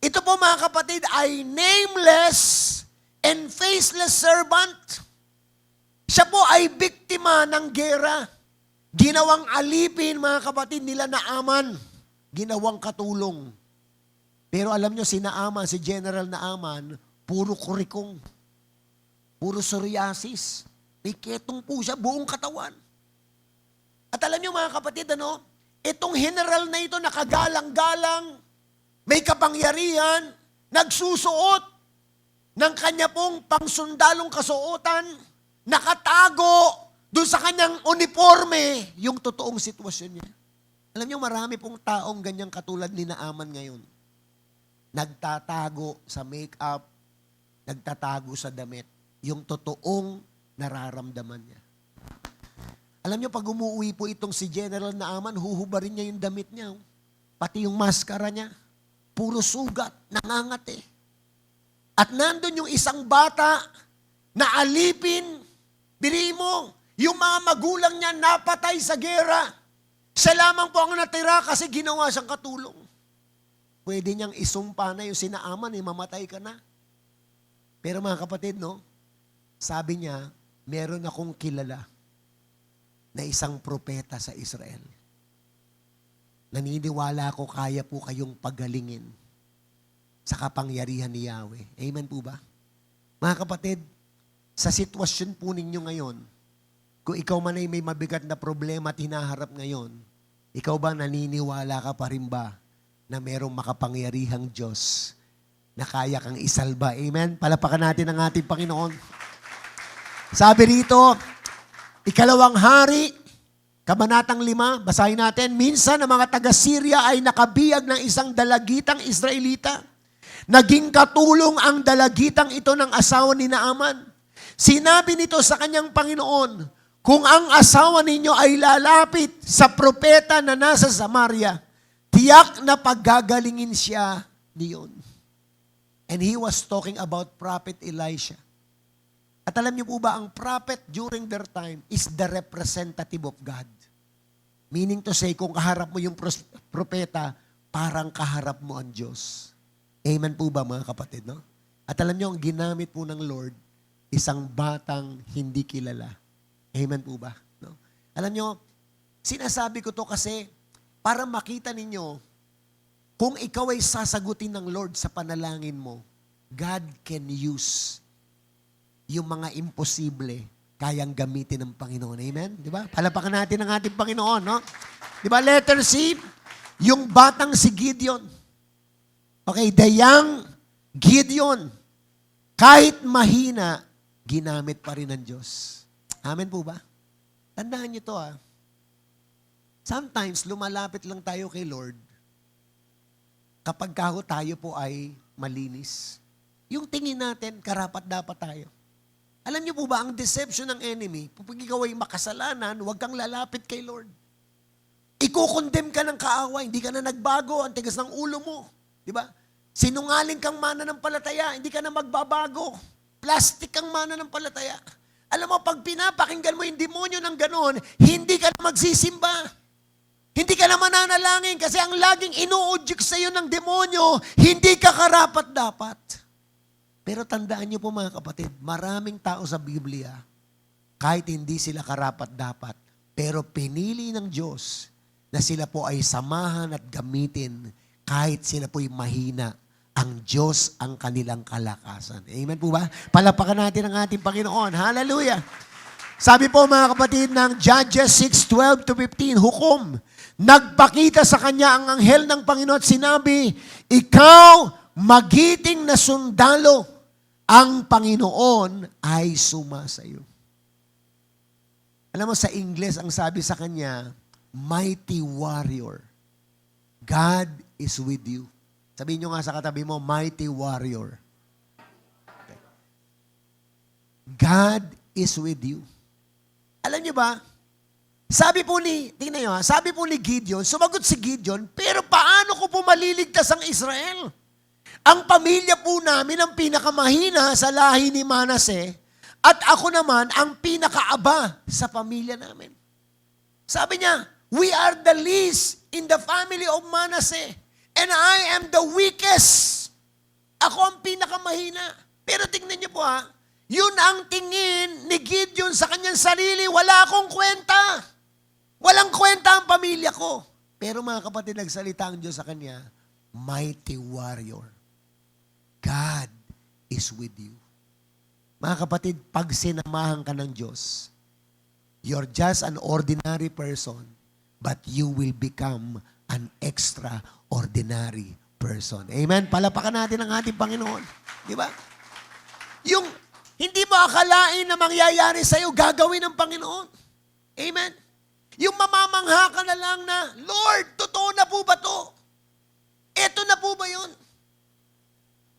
Ito po mga kapatid ay nameless and faceless servant. Siya po ay biktima ng gera. Ginawang alipin, mga kapatid, nila Naaman. Ginawang katulong. Pero alam nyo, si Naaman, si General Naaman, puro kurikong. Puro psoriasis. May ketong po siya, buong katawan. At alam nyo mga kapatid, itong general na ito nakagalang-galang, may kapangyarihan, nagsusuot ng kanya pong pangsundalong kasuotan, nakatago doon sa kanyang uniforme yung totoong sitwasyon niya. Alam niyo, marami pong taong ganyang katulad ni Naaman ngayon. Nagtatago sa make-up, nagtatago sa damit, yung totoong nararamdaman niya. Alam niyo, pag umuwi po itong si General Naaman, huhubarin niya yung damit niya. Pati yung maskara niya, puro sugat, nangangati. At nandun yung isang bata na alipin. Biri mo, yung mga magulang niya napatay sa gera. Siya lamang po ang natira kasi ginawa siyang katulong. Pwede niyang isumpa na yung sinaaman, mamatay ka na. Pero mga kapatid, sabi niya, meron akong kilala na isang propeta sa Israel. Naniniwala ko kaya po kayong pagalingin sa kapangyarihan ni Yahweh. Amen po ba? Mga kapatid, sa sitwasyon po ninyo ngayon, kung ikaw man ay may mabigat na problema at hinaharap ngayon, ikaw ba naniniwala ka pa rin ba na merong makapangyarihang Diyos na kaya kang isalba? Amen? Palapakan natin ang ating Panginoon. Sabi rito, 2 Hari, Kabanatang 5, basahin natin. Minsan ang mga taga-Syria ay nakabiyag ng isang dalagitang Israelita. Naging katulong ang dalagitang ito ng asawa ni Naaman. Sinabi nito sa kanyang Panginoon, kung ang asawa ninyo ay lalapit sa propeta na nasa Samaria, tiyak na paggagalingin siya niyon. And he was talking about Prophet Elisha. At alam niyo po ba, ang prophet during their time is the representative of God. Meaning to say, kung kaharap mo yung propeta, parang kaharap mo ang Diyos. Amen po ba mga kapatid, no? At alam niyo, ang ginamit po ng Lord, isang batang hindi kilala. Amen po ba? No? Alam niyo, sinasabi ko to kasi para makita ninyo, kung ikaw ay sasagutin ng Lord sa panalangin mo, God can use yung mga imposible kayang gamitin ng Panginoon. Amen? Di ba? Palapakan natin ang ating Panginoon, no? Di ba? Letter C, yung batang si Gideon. Okay, the young Gideon. Kahit mahina, ginamit pa rin ng Diyos. Amen po ba? Tandaan niyo to Sometimes, lumalapit lang tayo kay Lord kapag tayo po ay malinis. Yung tingin natin, karapat-dapat tayo. Alam niyo po ba, ang deception ng enemy, kapag ikaw ay makasalanan, huwag kang lalapit kay Lord. Iko-condemn ka ng kaaway, hindi ka na nagbago, ang tigas ng ulo mo. Di ba? Sinungaling kang mananampalataya, hindi ka na magbabago. Plastic kang mananampalataya. Alam mo, pag pinapakinggan mo yung demonyo ng ganon, hindi ka na magsisimba. Hindi ka na mananalangin kasi ang laging inuudyok sa iyo ng demonyo, hindi ka karapat-dapat. Pero tandaan niyo po mga kapatid, maraming tao sa Biblia, kahit hindi sila karapat-dapat, pero pinili ng Diyos na sila po ay samahan at gamitin kahit sila po'y mahina. Ang Diyos ang kanilang kalakasan. Amen po ba? Palapakan natin ang ating Panginoon. Hallelujah! Sabi po mga kapatid ng Judges 6:12-15, hukom, nagpakita sa kanya ang anghel ng Panginoon at sinabi, ikaw, magiting na sundalo, ang Panginoon ay sumasayo. Alam mo, sa Ingles, ang sabi sa kanya, mighty warrior, God is with you. Sabihin nyo nga sa katabi mo, mighty warrior. Okay. God is with you. Alam nyo ba, tingnan nyo sabi po ni Gideon, sumagot si Gideon, pero paano ko po maliligtas ang Israel? Ang pamilya po namin ang pinakamahina sa lahi ni Manase at ako naman ang pinakaaba sa pamilya namin. Sabi niya, we are the least in the family of Manase and I am the weakest. Ako ang pinakamahina. Pero tingnan niyo po yun ang tingin ni Gideon sa kanyang sarili, wala akong kwenta. Walang kwenta ang pamilya ko. Pero mga kapatid, nagsalita ang Diyos sa kanya, mighty warrior. God is with you. Mga kapatid, pag sinamahan ka ng Diyos, you're just an ordinary person, but you will become an extraordinary person. Amen? Palapakan natin ang ating Panginoon. Di ba? Yung hindi mo akalain na mangyayari sa'yo, gagawin ng Panginoon. Amen? Yung mamamangha ka na lang na, Lord, totoo na po ba to? Eto na po ba yun?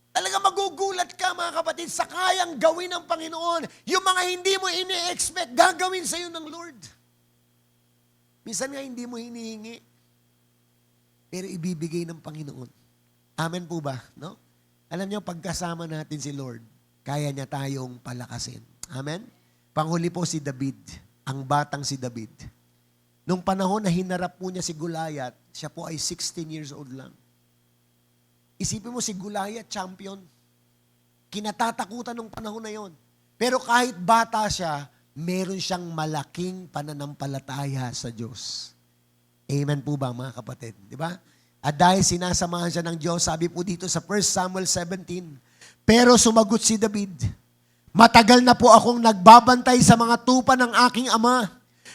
Talaga magugulat ka mga kapatid sa kayang gawin ng Panginoon. Yung mga hindi mo ini-expect, gagawin sa'yo ng Lord. Minsan nga hindi mo hinihingi, pero ibibigay ng Panginoon. Amen po ba? No? Alam niyo, pagkasama natin si Lord, kaya niya tayong palakasin. Amen? Panghuli po si David, ang batang si David. Nung panahon na hinarap po niya si Goliath, siya po ay 16 years old lang. Isipin mo si Goliath, champion. Kinatatakutan nung panahon na yon. Pero kahit bata siya, meron siyang malaking pananampalataya sa Diyos. Amen po ba mga kapatid? Di ba? At dahil sinasamahan siya ng Diyos, sabi po dito sa 1 Samuel 17, pero sumagot si David, matagal na po akong nagbabantay sa mga tupa ng aking ama.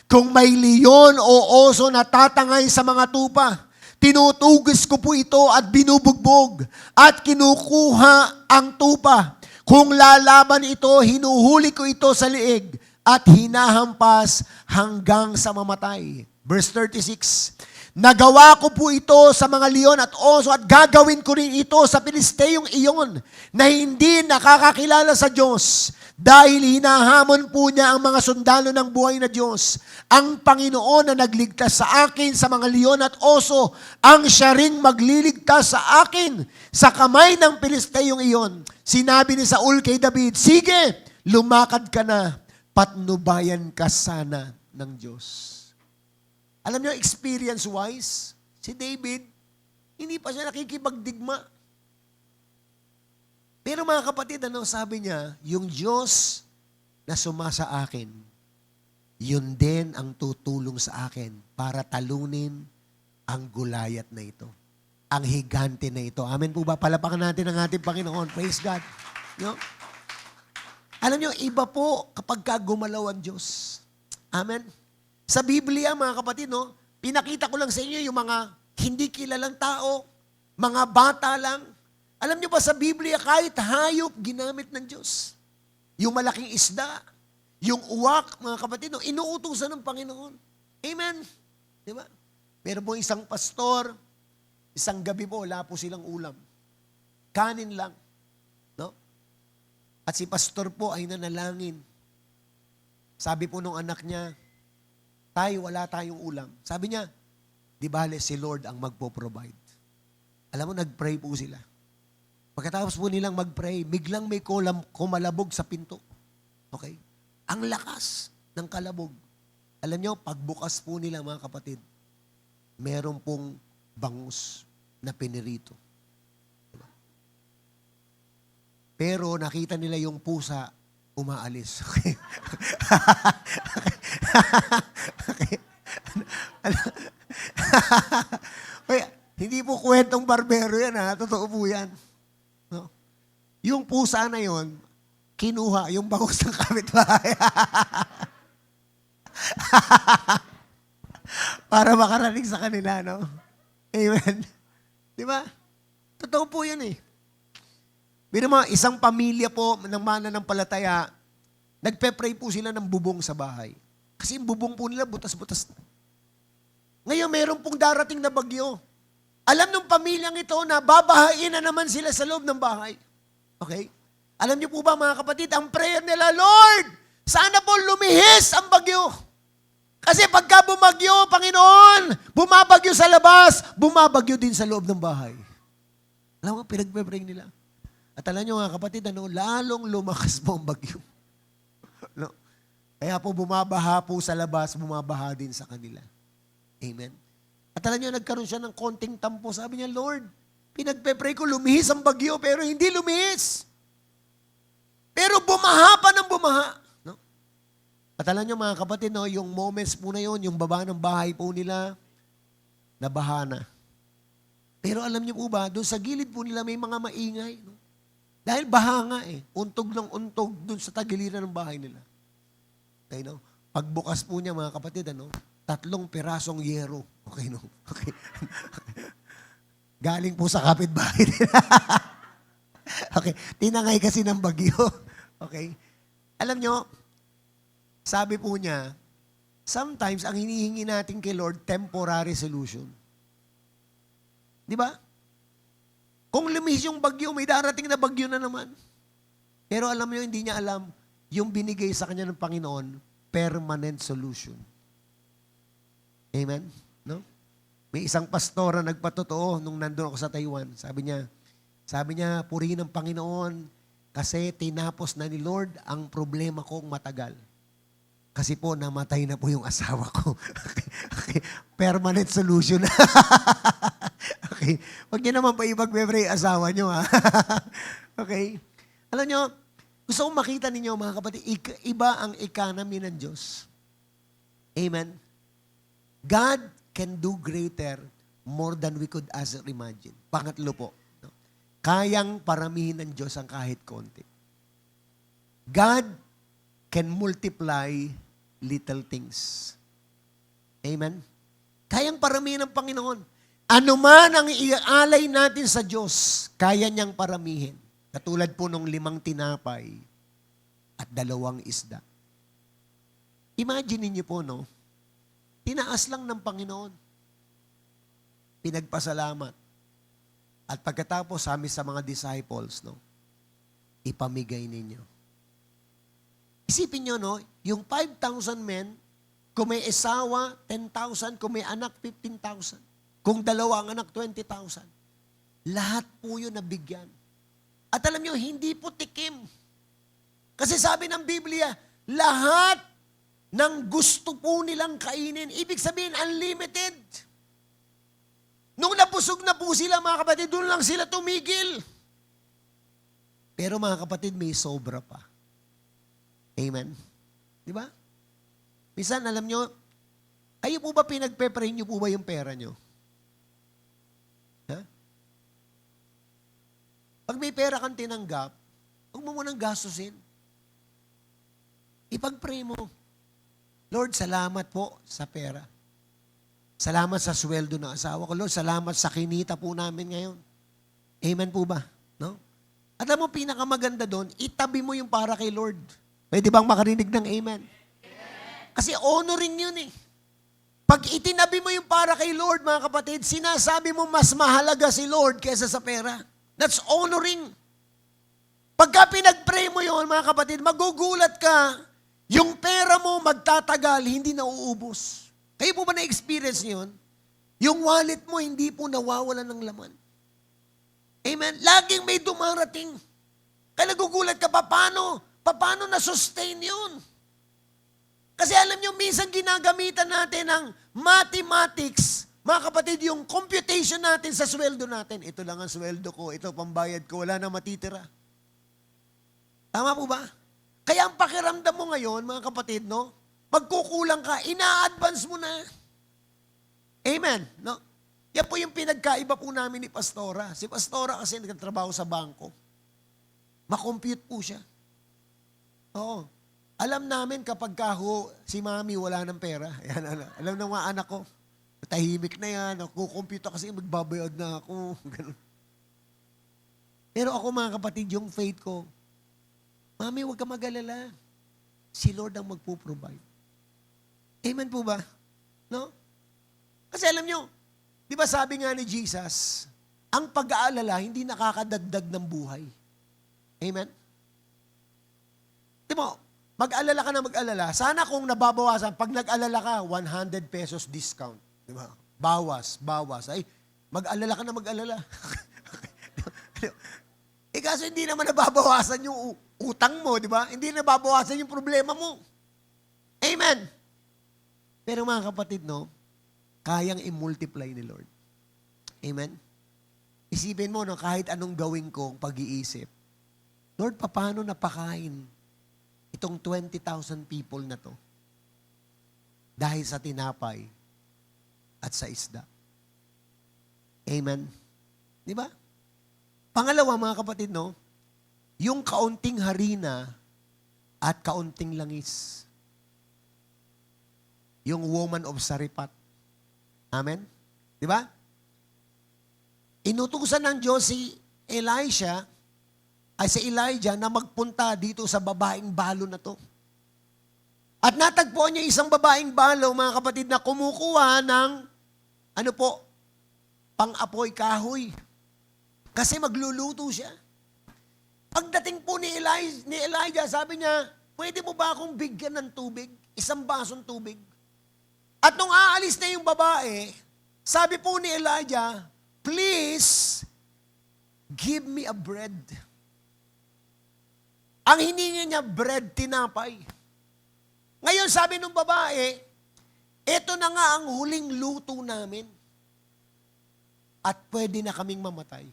Kung may leon o oso na tatangay sa mga tupa, tinutugis ko po ito at binubugbog at kinukuha ang tupa. Kung lalaban ito, hinuhuli ko ito sa liig at hinahampas hanggang sa mamatay. Verse 36, nagawa ko po ito sa mga leon at oso at gagawin ko rin ito sa Pilisteyong iyon na hindi nakakakilala sa Diyos dahil hinahamon po niya ang mga sundalo ng buhay na Diyos. Ang Panginoon na nagligtas sa akin sa mga leon at oso, ang siya ring magliligtas sa akin sa kamay ng Pilisteyong iyon. Sinabi ni Saul kay David, sige, lumakad ka na, patnubayan ka sana ng Diyos. Alam niyo, experience-wise, si David, hindi pa siya nakikipagdigma. Pero mga kapatid, sabi niya, yung Diyos na sumasa akin, yun din ang tutulong sa akin para talunin ang Gulayat na ito. Ang higante na ito. Amen po ba? Palapakan natin ang ating Panginoon. Praise God. No? Alam niyo, iba po kapag gumalaw ang Diyos. Amen? Sa Biblia, mga kapatid, pinakita ko lang sa inyo yung mga hindi kilalang tao, mga bata lang. Alam niyo ba sa Biblia, kahit hayop, ginamit ng Diyos. Yung malaking isda, yung uwak, mga kapatid, inuutusan ng Panginoon. Amen? Di ba? Meron po isang pastor, isang gabi po, wala po silang ulam. Kanin lang. No? At si pastor po ay nanalangin. Sabi po nung anak niya, tayo, wala tayong ulam. Sabi niya, di bale, si Lord ang magpo-provide. Alam mo, nag-pray po sila. Pagkatapos po nilang mag-pray, biglang may kumalabog sa pinto. Okay? Ang lakas ng kalabog. Alam niyo, pagbukas po nila, mga kapatid, meron pong bangus na pinirito. Diba? Pero nakita nila yung pusa umaalis. Okay? Okay. Hindi po kwentong barbero yan, ha? Totoo po yan. No? Yung pusa na yon, kinuha yung bangus ng kapitbahay. Para makarating sa kanila, no? Amen. Di ba? Totoo po yan eh. Pero mga isang pamilya po ng mananampalataya, nagpe-pray po sila ng bubong sa bahay. Kasi yung bubong po nila, butas-butas na. Ngayon, meron pong darating na bagyo. Alam ng pamilyang ito na babahain na naman sila sa loob ng bahay. Okay? Alam niyo po ba, mga kapatid, ang prayer nila, Lord, sana po lumihis ang bagyo. Kasi pagka bumagyo, Panginoon, bumabagyo sa labas, bumabagyo din sa loob ng bahay. Alam mo, pinagpe-pray nila. At alam niyo, mga kapatid, lalong lumakas po ang bagyo. No? Kaya po bumabaha po sa labas, bumabaha din sa kanila. Amen. At alam niyo, nagkaroon siya ng konting tampo. Sabi niya, Lord, pinagpe-pray ko, lumihis ang bagyo, pero hindi lumihis. Pero bumaha pa ng bumaha. No? At alam niyo, mga kapatid, yung moments po na yun, yung baba ng bahay po nila, nabaha na. Pero alam niyo po ba, doon sa gilid po nila may mga maingay. No? Dahil baha nga eh. Untog ng untog doon sa tagiliran ng bahay nila. Okay, no? Pagbukas po niya, mga kapatid, 3 pirasong yero. Okay, no? Okay. Galing po sa kapitbahay nila. Okay. Tinangay kasi ng bagyo. Okay. Alam nyo, sabi po niya, sometimes ang hinihingi natin kay Lord, temporary solution. Di ba? Kung lumihis yung bagyo, may darating na bagyo na naman. Pero alam nyo, hindi niya alam, yung binigay sa kanya ng Panginoon, permanent solution. Amen? No? May isang pastor na nagpatotoo nung nandun ako sa Taiwan. Sabi niya, purihin ang Panginoon kasi tinapos na ni Lord ang problema kong matagal. Kasi po, namatay na po yung asawa ko. Okay. Permanent solution. Okay. Huwag niyo naman pa ipag-pray asawa niyo, ha? Okay. Alam niyo, gusto kong makita ninyo, mga kapatid, iba ang economy ng Diyos. Amen? God can do greater more than we could ask or imagine. Pangatlo po, no? Kayang paramihin ng Diyos ang kahit konti. God can multiply little things. Amen? Kayang paramihin ng Panginoon. Ano man ang iaalay natin sa Diyos, kaya niyang paramihin. Katulad po nung 5 tinapay at 2 isda. Imagine niyo po, no? Tinaas lang ng Panginoon. Pinagpasalamat. At pagkatapos, sabi sa mga disciples, no? Ipamigay ninyo. Isipin nyo, no? Yung 5,000 men, kung may asawa, 10,000. Kung may anak, 15,000. Kung dalawa ang anak, 20,000. Lahat po yun nabigyan. At alam nyo, hindi po tikim. Kasi sabi ng Biblia, lahat ng gusto po nilang kainin, ibig sabihin, unlimited. Nung nabusog na po sila, mga kapatid, doon lang sila tumigil. Pero mga kapatid, may sobra pa. Amen? Di ba? Minsan, alam nyo, kayo po ba pinagpe-pray nyo po ba yung pera nyo? Ha? Pag may pera kang tinanggap, huwag mo munang gastusin. Ipag-pray mo. Lord, salamat po sa pera. Salamat sa sweldo ng asawa ko. Lord, salamat sa kinita po namin ngayon. Amen po ba? No? Alam mo, pinakamaganda doon, itabi mo yung para kay Lord. Pwede bang makarinig ng amen? Kasi honoring yun eh. Pag itinabi mo yung para kay Lord, mga kapatid, sinasabi mo mas mahalaga si Lord kaysa sa pera. That's honoring. Pagka pinag-pray mo yun, mga kapatid, magugulat ka, yung pera mo magtatagal, hindi nauubos. Kayo po ba na-experience yun? Yung wallet mo, hindi po nawawalan ng laman. Amen? Laging may dumarating. Kaya nagugulat ka, paano na-sustain yun? Kasi alam nyo, minsan ginagamitan natin ng mathematics, mga kapatid, yung computation natin sa sweldo natin. Ito lang ang sweldo ko, ito pambayad ko, wala na matitira. Tama po ba? Kaya ang pakiramdam mo ngayon, mga kapatid, no? Magkukulang ka, ina-advance mo na. Amen. No? Yan po yung pinagkaiba po namin ni Pastora. Si Pastora kasi nagtatrabaho sa bangko. Makompute po siya. Oo. Alam namin kapag si mami wala ng pera. Yan, alam ng mga anak ko. Tahimik na yan. Kukumpute kasi magbabayad na ako. Ganun. Pero ako mga kapatid, yung faith ko, Mami, huwag ka mag-alala. Si Lord ang magpo-provide. Amen po ba? No? Kasi alam nyo, di ba sabi nga ni Jesus, ang pag-aalala hindi nakakadagdag ng buhay. Amen? Di mo, mag-alala ka na mag-alala. Sana kung nababawasan, pag nag-alala ka, 100 pesos discount. Di ba? Bawas. Ay, mag-alala ka na mag-alala. Kaso hindi naman nababawasan yung utang mo, di ba? Hindi nababawasan yung problema mo. Amen? Pero mga kapatid, no, kayang i-multiply ni Lord. Amen? Isipin mo, no, kahit anong gawin ko, pag-iisip, Lord, paano napakain itong 20,000 people na to? Dahil sa tinapay at sa isda. Amen? Di ba? Pangalawa, mga kapatid, no, yung kaunting harina at kaunting langis. Yung woman of Saripat. Amen? Di ba? Inutusan ng Diyos si Elijah na magpunta dito sa babaeng balo na to. At natagpuan niya isang babaeng balo, mga kapatid, na kumukuha ng, pang-apoy kahoy. Kasi magluluto siya. Pagdating po ni Elijah, sabi niya, pwede mo ba akong bigyan ng tubig? Isang basong tubig. At nung aalis na yung babae, sabi po ni Elijah, please, give me a bread. Ang hiningi niya, bread, tinapay. Ngayon, sabi ng babae, ito na nga ang huling luto namin. At pwede na kaming mamatay.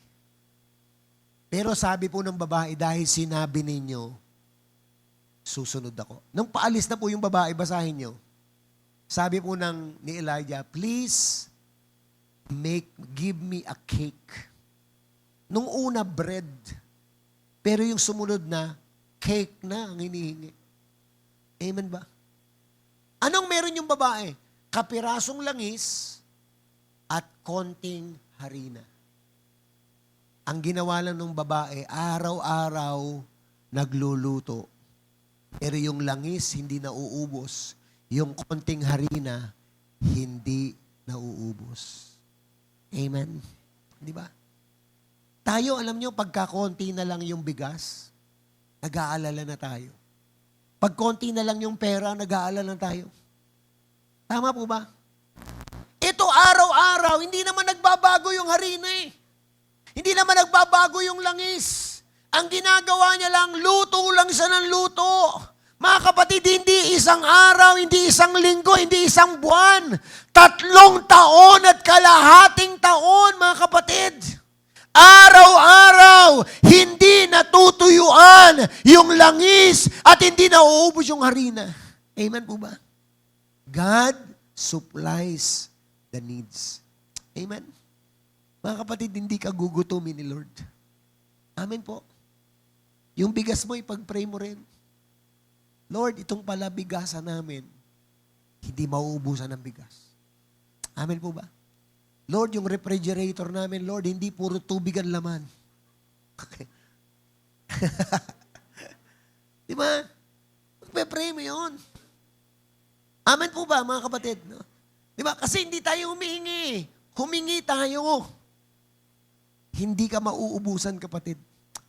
Pero sabi po ng babae, dahil sinabi ninyo, susunod ako. Nung paalis na po yung babae, basahin nyo. Sabi po ni Elijah, please, give me a cake. Nung una, bread. Pero yung sumunod na, cake na ang hinihingi. Amen ba? Anong meron yung babae? Kapirasong langis at konting harina. Ang ginawa lang ng babae, araw-araw nagluluto. Pero yung langis hindi nauubos. yung konting harina, hindi nauubos. Amen? Di ba? Tayo, alam nyo, pagka konti na lang yung bigas, nag-aalala na tayo. Pag konti na lang yung pera, nag-aalala na tayo. Tama po ba? Ito araw-araw, hindi naman nagbabago yung harina eh. Hindi naman nagbabago yung langis. Ang ginagawa niya lang, luto lang siya ng luto. Mga kapatid, hindi isang araw, hindi isang linggo, hindi isang buwan. 3 taon at kalahating taon, mga kapatid. Araw-araw, hindi natutuyuan yung langis at hindi nauubos yung harina. Amen po ba? God supplies the needs. Amen? Mga kapatid, hindi ka gugutumin ni Lord. Amen po. Yung bigas mo, ipag-pray mo rin. Lord, itong pala bigasan namin, hindi mauubusan ng bigas. Amen po ba? Lord, yung refrigerator namin, Lord, hindi puro tubig ang laman. Okay. Di ba? Magpe-pray mo yun. Amen po ba, mga kapatid? No? Di ba? Kasi hindi tayo humihingi. Humingi tayo. Hindi ka mauubusan, kapatid.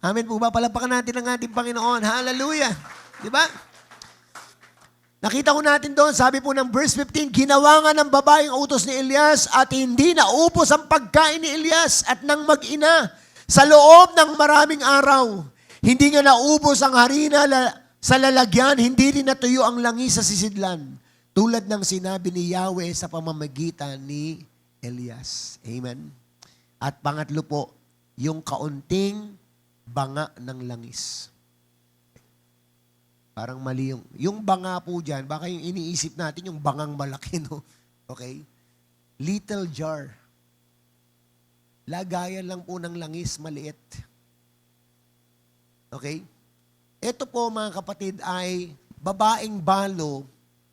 Amen po ba? Palapakan natin ang ating Panginoon. Hallelujah. Di ba? Nakita ko natin doon, sabi po ng verse 15, ginawa nga ng babaeng utos ni Elias at hindi naubos ang pagkain ni Elias at ng mag-ina sa loob ng maraming araw. Hindi nga naubos ang harina sa lalagyan, hindi rin natuyo ang langis sa sisidlan. Tulad ng sinabi ni Yahweh sa pamamagitan ni Elias. Amen. At pangatlo po, yung kaunting banga ng langis. Parang mali yung banga po dyan, baka yung iniisip natin, yung bangang malaki, no? Okay? Little jar. Lagayan lang po ng langis, maliit. Okay? Ito po, mga kapatid, ay babaeng balo,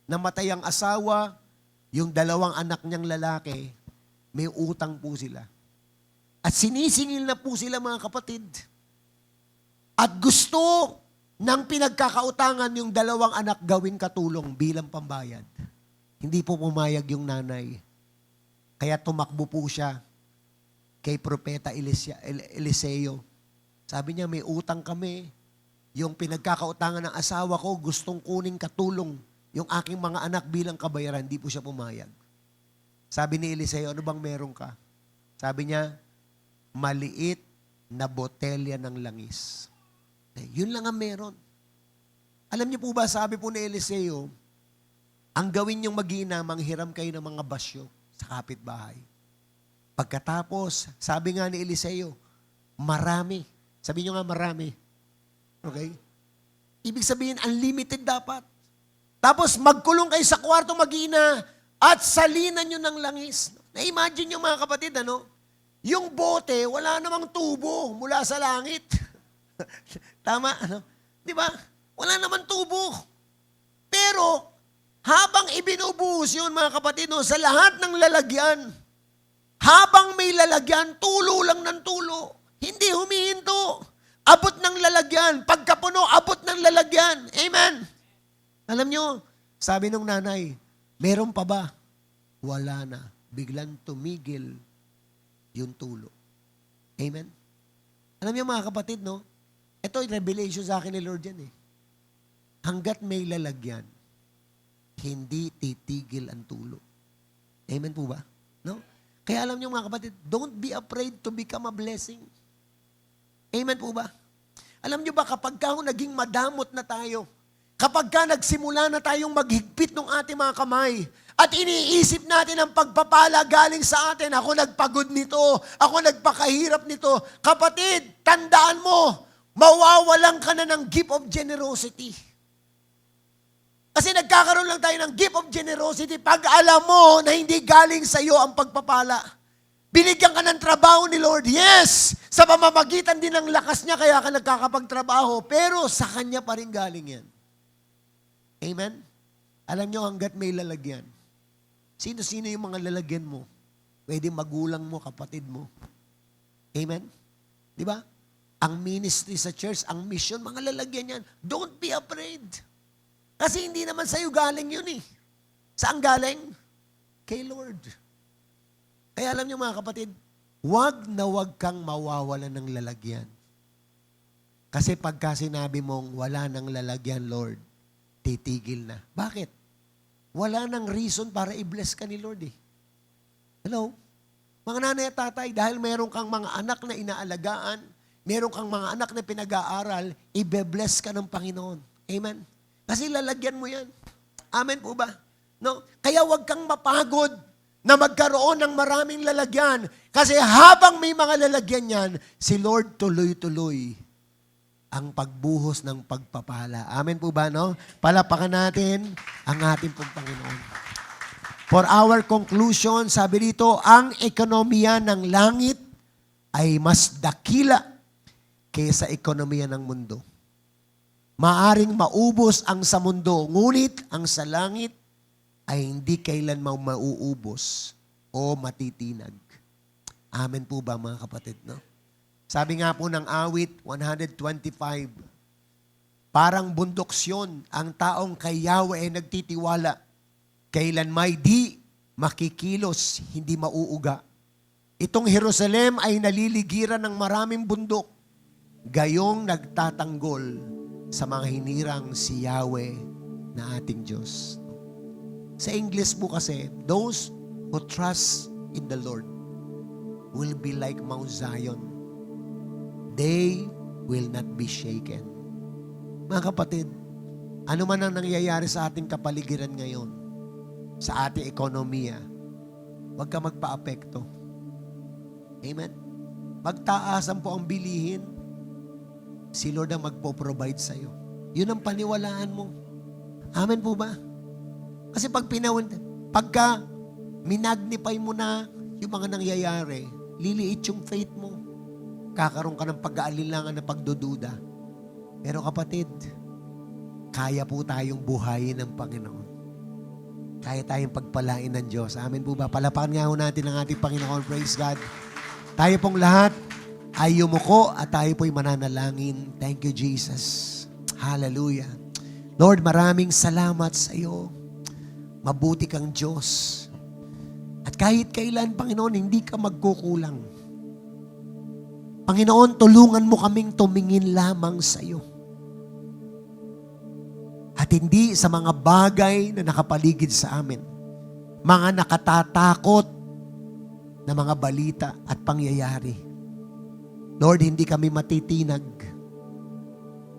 namatay ang asawa, yung 2 anak niyang lalaki, may utang po sila. At sinisingil na po sila, mga kapatid. At gusto ng pinagkakautangan yung 2 anak gawin katulong bilang pambayad. Hindi po pumayag yung nanay. Kaya tumakbo po siya kay Propeta Eliseo. Sabi niya, may utang kami. Yung pinagkakautangan ng asawa ko, gustong kuning katulong yung aking mga anak bilang kabayaran. Hindi po siya pumayag. Sabi ni Eliseo, ano bang meron ka? Sabi niya, maliit na botelya ng langis. Yun lang ang meron. Alam niyo po ba, sabi po ni Eliseo, ang gawin niyong mag-ina, manghiram kayo ng mga basyo sa kapitbahay. Pagkatapos, sabi nga ni Eliseo, marami. Sabi niyo nga marami. Okay? Ibig sabihin, unlimited dapat. Tapos magkulong kayo sa kwarto mag-ina at salinan nyo ng langis. Na-imagine nyo, mga kapatid, ano? Yung bote, wala namang tubo mula sa langit. Tama, ano? Di ba? Wala naman tubo. Pero, habang ibinubuhos yun, mga kapatid, no, sa lahat ng lalagyan, habang may lalagyan, tulo lang ng tulo. Hindi humihinto. Abot ng lalagyan. Pagkapuno, abot ng lalagyan. Amen. Alam nyo, sabi nung nanay, meron pa ba? Wala na. Biglang tumigil yung tulo. Amen? Alam niyo, mga kapatid, no? Ito ay revelation sa akin ni Lord yan eh. Hanggat may lalagyan, hindi titigil ang tulo. Amen po ba? No? Kaya alam niyo, mga kapatid, don't be afraid to become a blessing. Amen po ba? Alam niyo ba, kapag ka naging madamot na tayo, kapag ka nagsimula na tayong maghigpit ng ating mga kamay, at iniisip natin ang pagpapala galing sa atin, ako nagpagod nito, ako nagpakahirap nito. Kapatid, tandaan mo, mawawalan ka na ng gift of generosity. Kasi nagkakaroon lang tayo ng gift of generosity pag alam mo na hindi galing sa iyo ang pagpapala. Binigyan ka ng trabaho ni Lord, yes, sa pamamagitan din ng lakas niya kaya ka nagkakapagtrabaho, pero sa Kanya pa rin galing yan. Amen? Alam niyo, hanggat may lalagyan, sino-sino yung mga lalagyan mo? Pwede magulang mo, kapatid mo. Amen? Di ba? Ang ministry sa church, ang mission, mga lalagyan yan. Don't be afraid. Kasi hindi naman sa'yo galing yun eh. Saan galing? Kay Lord. Kaya alam niyo mga kapatid, wag na wag kang mawawalan ng lalagyan. Kasi pagka sinabi mong wala ng lalagyan, Lord, titigil na. Bakit? Wala nang reason para i-bless ka ni Lord eh. Hello? Mga nanay at tatay, dahil meron kang mga anak na inaalagaan, meron kang mga anak na pinag-aaral, i-bless ka ng Panginoon. Amen? Kasi lalagyan mo yan. Amen po ba? No? Kaya wag kang mapagod na magkaroon ng maraming lalagyan. Kasi habang may mga lalagyan yan, si Lord tuloy-tuloy ang pagbuhos ng pagpapala. Amen po ba, no? Palapakan natin ang ating pong Panginoon. For our conclusion, sabi dito, ang ekonomiya ng langit ay mas dakila kaysa ekonomiya ng mundo. Maaring maubos ang sa mundo, ngunit ang sa langit ay hindi kailanman mauubos o matitinag. Amen po ba mga kapatid, no? Sabi nga po ng awit 125, parang bundoksyon ang taong kay Yahweh ay nagtitiwala. Kailan may di makikilos, hindi mauuga. Itong Jerusalem ay naliligiran ng maraming bundok, gayong nagtatanggol sa mga hinirang si Yahweh na ating Diyos. Sa English po kasi, those who trust in the Lord will be like Mount Zion. They will not be shaken. Mga kapatid, ano man ang nangyayari sa ating kapaligiran ngayon, sa ating ekonomiya, huwag ka magpa-apekto. Amen? Magtaasan po ang bilihin, si Lord ang magpo-provide sa'yo. Yun ang paniwalaan mo. Amen po ba? Kasi pagka minagnify mo na yung mga nangyayari, liliit yung faith mo. Kakaroon ka ng pag-aalinlangan na pagdududa. Pero kapatid, kaya po tayong buhayin ng Panginoon. Kaya tayong pagpalain ng Diyos. Amen po ba? Palapakan nga ho natin ang ating Panginoon. Praise God. Tayo pong lahat ay yumuko at tayo po'y mananalangin. Thank you, Jesus. Hallelujah. Lord, maraming salamat sa iyo. Mabuti kang Diyos. At kahit kailan, Panginoon, hindi ka magkukulang. Panginoon, tulungan mo kaming tumingin lamang sa iyo. At hindi sa mga bagay na nakapaligid sa amin. Mga nakatatakot na mga balita at pangyayari. Lord, hindi kami matitinag.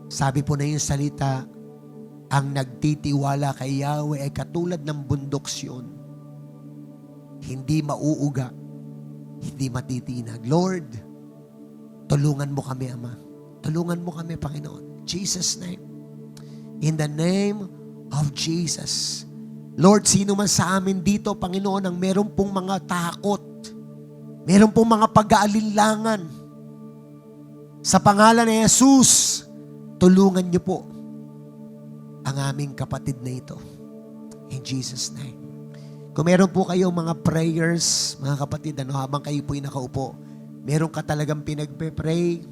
Sabi po na yung salita, ang nagtitiwala kay Yahweh ay katulad ng bundok Siyon. Hindi mauuga, hindi matitinag. Lord, tulungan mo kami, Ama. Tulungan mo kami, Panginoon. Jesus' name. In the name of Jesus. Lord, sino man sa amin dito, Panginoon, ang meron pong mga takot, meron pong mga pag-aalinlangan, sa pangalan ni Jesus, tulungan niyo po ang aming kapatid na ito. In Jesus' name. Kung meron po kayong mga prayers, mga kapatid, habang kayo po'y nakaupo, meron ka talagang pinagpe-pray,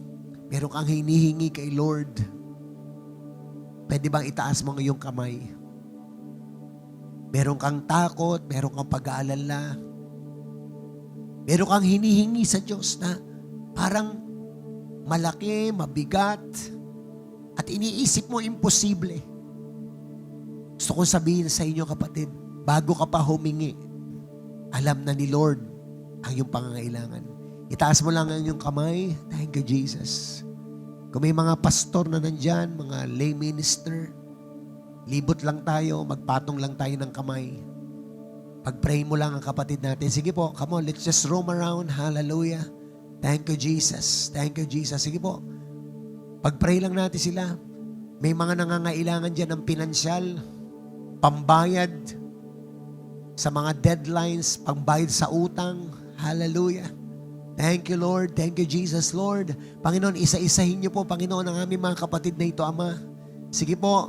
meron kang hinihingi kay Lord, pwede bang itaas mo ngayong kamay? Meron kang takot, meron kang pag-aalala, meron kang hinihingi sa Diyos na parang malaki, mabigat, at iniisip mo imposible. Gusto ko sabihin sa inyo, kapatid, bago ka pa humingi, alam na ni Lord ang iyong pangangailangan. Itaas mo lang ang iyong kamay. Thank you, Jesus. Kung may mga pastor na nandyan, mga lay minister, libot lang tayo, magpatong lang tayo ng kamay. Pag-pray mo lang ang kapatid natin. Sige po, come on, let's just roam around. Hallelujah. Thank you, Jesus. Thank you, Jesus. Sige po. Pag-pray lang natin sila. May mga nangangailangan dyan ng pinansyal, pambayad sa mga deadlines, pambayad sa utang. Hallelujah. Thank you, Lord. Thank you, Jesus, Lord. Panginoon, isa-isahin niyo po, Panginoon, ang aming mga kapatid na ito, Ama. Sige po,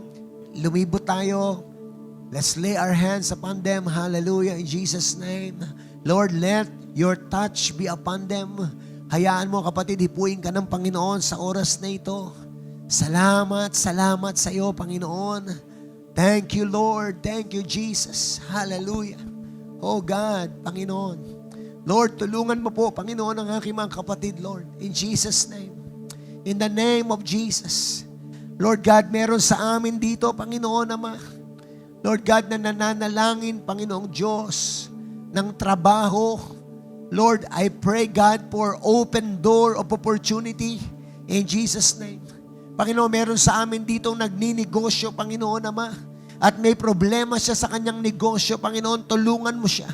lumibot tayo. Let's lay our hands upon them. Hallelujah. In Jesus' name. Lord, let your touch be upon them. Hayaan mo, kapatid, hipuin ka ng Panginoon sa oras na ito. Salamat, salamat sa iyo, Panginoon. Thank you, Lord. Thank you, Jesus. Hallelujah. Oh God, Panginoon. Lord, tulungan mo po, Panginoon, ang aking mga kapatid, Lord. In Jesus' name. In the name of Jesus. Lord God, meron sa amin dito, Panginoon, Ama. Lord God, na nananalangin, Panginoong Diyos, ng trabaho. Lord, I pray, God, for open door of opportunity. In Jesus' name. Panginoon, meron sa amin dito nagninegosyo, Panginoon Ama, at may problema siya sa kanyang negosyo, Panginoon, tulungan mo siya.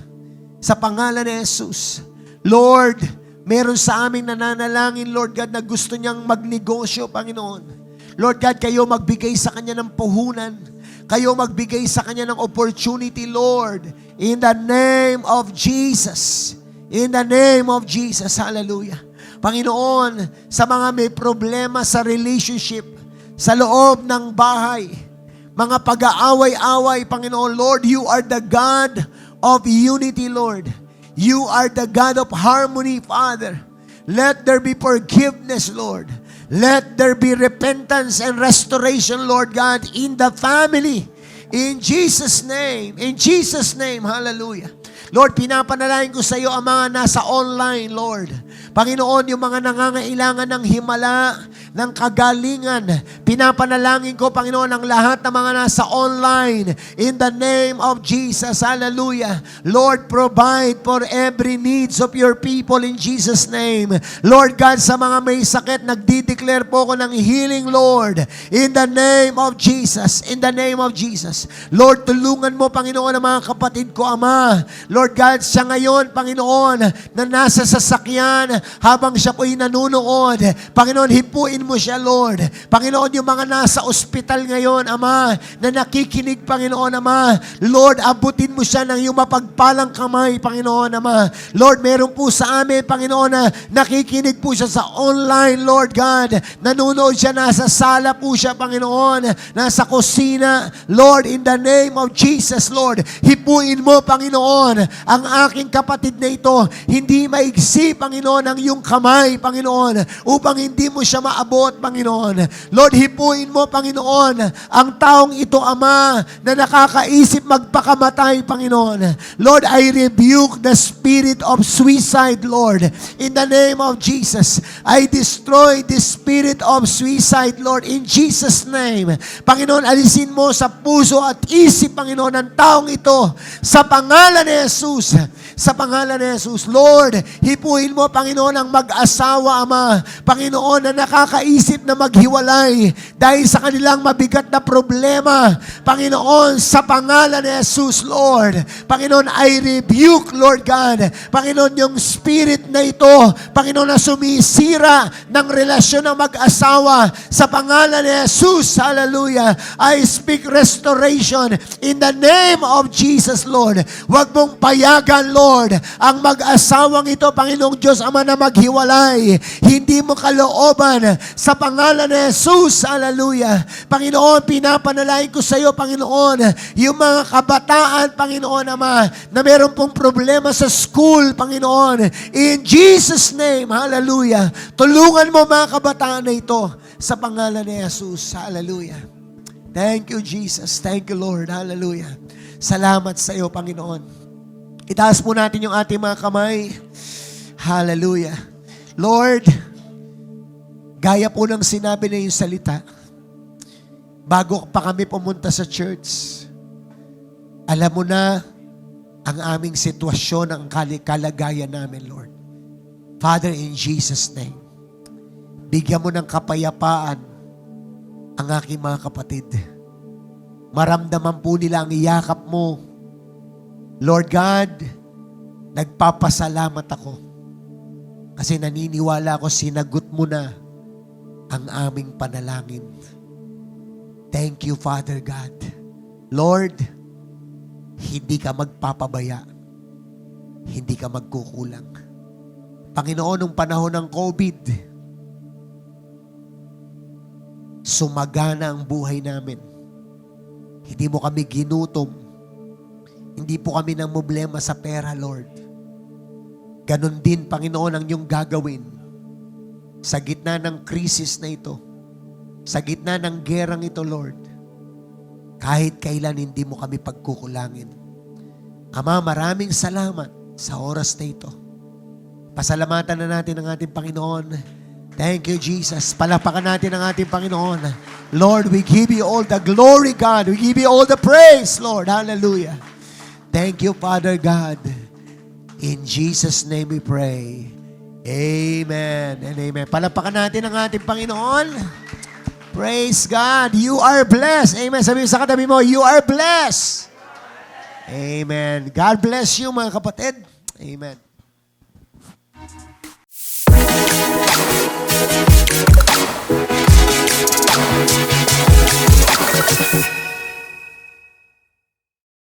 Sa pangalan ni Jesus. Lord, meron sa amin nananalangin, Lord God, na gusto niyang magnegosyo, Panginoon. Lord God, kayo magbigay sa kanya ng puhunan. Kayo magbigay sa kanya ng opportunity, Lord. In the name of Jesus. In the name of Jesus. Hallelujah. Panginoon, sa mga may problema sa relationship, sa loob ng bahay, mga pag-aaway-away, Panginoon, Lord, you are the God of unity, Lord. You are the God of harmony, Father. Let there be forgiveness, Lord. Let there be repentance and restoration, Lord God, in the family. In Jesus' name. In Jesus' name. Hallelujah. Lord, pinapanalangin ko sa iyo ang mga nasa online, Lord. Panginoon, yung mga nangangailangan ng himala, ng kagalingan, pinapanalangin ko, Panginoon, ang lahat ng mga nasa online. In the name of Jesus. Hallelujah. Lord, provide for every needs of your people in Jesus' name. Lord God, sa mga may sakit, nagdi-declare po ko ng healing, Lord. In the name of Jesus. In the name of Jesus. Lord, tulungan mo, Panginoon, ang mga kapatid ko, Ama. Lord God, siya ngayon, Panginoon, na nasa sasakyan, habang siya po'y nanunood. Panginoon, hipuin mo siya, Lord. Panginoon, yung mga nasa ospital ngayon, Ama, na nakikinig, Panginoon, Ama. Lord, abutin mo siya ng iyong mapagpalang kamay, Panginoon, Ama. Lord, meron po sa amin, Panginoon, na nakikinig po siya sa online, Lord God. Nanunood siya, nasa sala po siya, Panginoon, nasa kusina. Lord, in the name of Jesus, Lord, hipuin mo, Panginoon, ang aking kapatid na ito. Hindi maigsi, Panginoon, ang iyong kamay, Panginoon, upang hindi mo siya maabot, Panginoon. Lord, hipuin mo, Panginoon, ang taong ito, Ama, na nakakaisip magpakamatay, Panginoon. Lord, I rebuke the spirit of suicide, Lord. In the name of Jesus, I destroy the spirit of suicide, Lord, in Jesus' name. Panginoon, alisin mo sa puso at isip, Panginoon, ng taong ito, sa pangalan ni Jesus. Sa pangalan ni Jesus. Lord, hipuin mo, Panginoon, ang mag-asawa, Ama. Panginoon, na nakakaisip na maghiwalay dahil sa kanilang mabigat na problema. Panginoon, sa pangalan ni Jesus, Lord. Panginoon, I rebuke, Lord God. Panginoon, yung spirit na ito, Panginoon, na sumisira ng relasyon ng mag-asawa. Sa pangalan ni Jesus, hallelujah. I speak restoration in the name of Jesus, Lord. Huwag mong payagan, Lord, ang mag-asawang ito, Panginoong Diyos, Ama, na maghiwalay. Hindi mo kalooban sa pangalan ni Jesus. Hallelujah. Panginoon, pinapanalangin ko sa iyo, Panginoon, yung mga kabataan, Panginoon, Ama, na meron pong problema sa school, Panginoon. In Jesus' name, hallelujah. Tulungan mo mga kabataan na ito sa pangalan ni Jesus. Hallelujah. Thank you, Jesus. Thank you, Lord. Hallelujah. Salamat sa iyo, Panginoon. Itaas po natin yung ating mga kamay. Hallelujah. Lord, gaya po ng sinabi na yung salita, bago pa kami pumunta sa church, alam mo na ang aming sitwasyon, ang kalagayan namin, Lord. Father, in Jesus' name, bigyan mo ng kapayapaan ang aking mga kapatid. Maramdaman po nila ang iyakap mo. Lord God, nagpapasalamat ako kasi naniniwala ako sinagot mo na ang aming panalangin. Thank you, Father God. Lord, hindi ka magpapabaya. Hindi ka magkukulang. Panginoon, nung panahon ng COVID, sumagana ang buhay namin. Hindi mo kami ginutom. Hindi po kami ng problema sa pera, Lord. Ganon din, Panginoon, ang iyong gagawin sa gitna ng krisis na ito, sa gitna ng gerang ito, Lord. kahit kailan hindi mo kami pagkukulangin. Ama, maraming salamat sa oras na ito. Pasalamatan na natin ang ating Panginoon. Thank you, Jesus. Palapakan natin ang ating Panginoon. Lord, we give you all the glory, God. We give you all the praise, Lord. Hallelujah. Thank you, Father God. In Jesus' name we pray. Amen and amen. Palapakan natin ang ating Panginoon. Praise God. You are blessed. Amen. Sabihin sa katabi mo, you are blessed. Amen. God bless you, mga kapatid. Amen.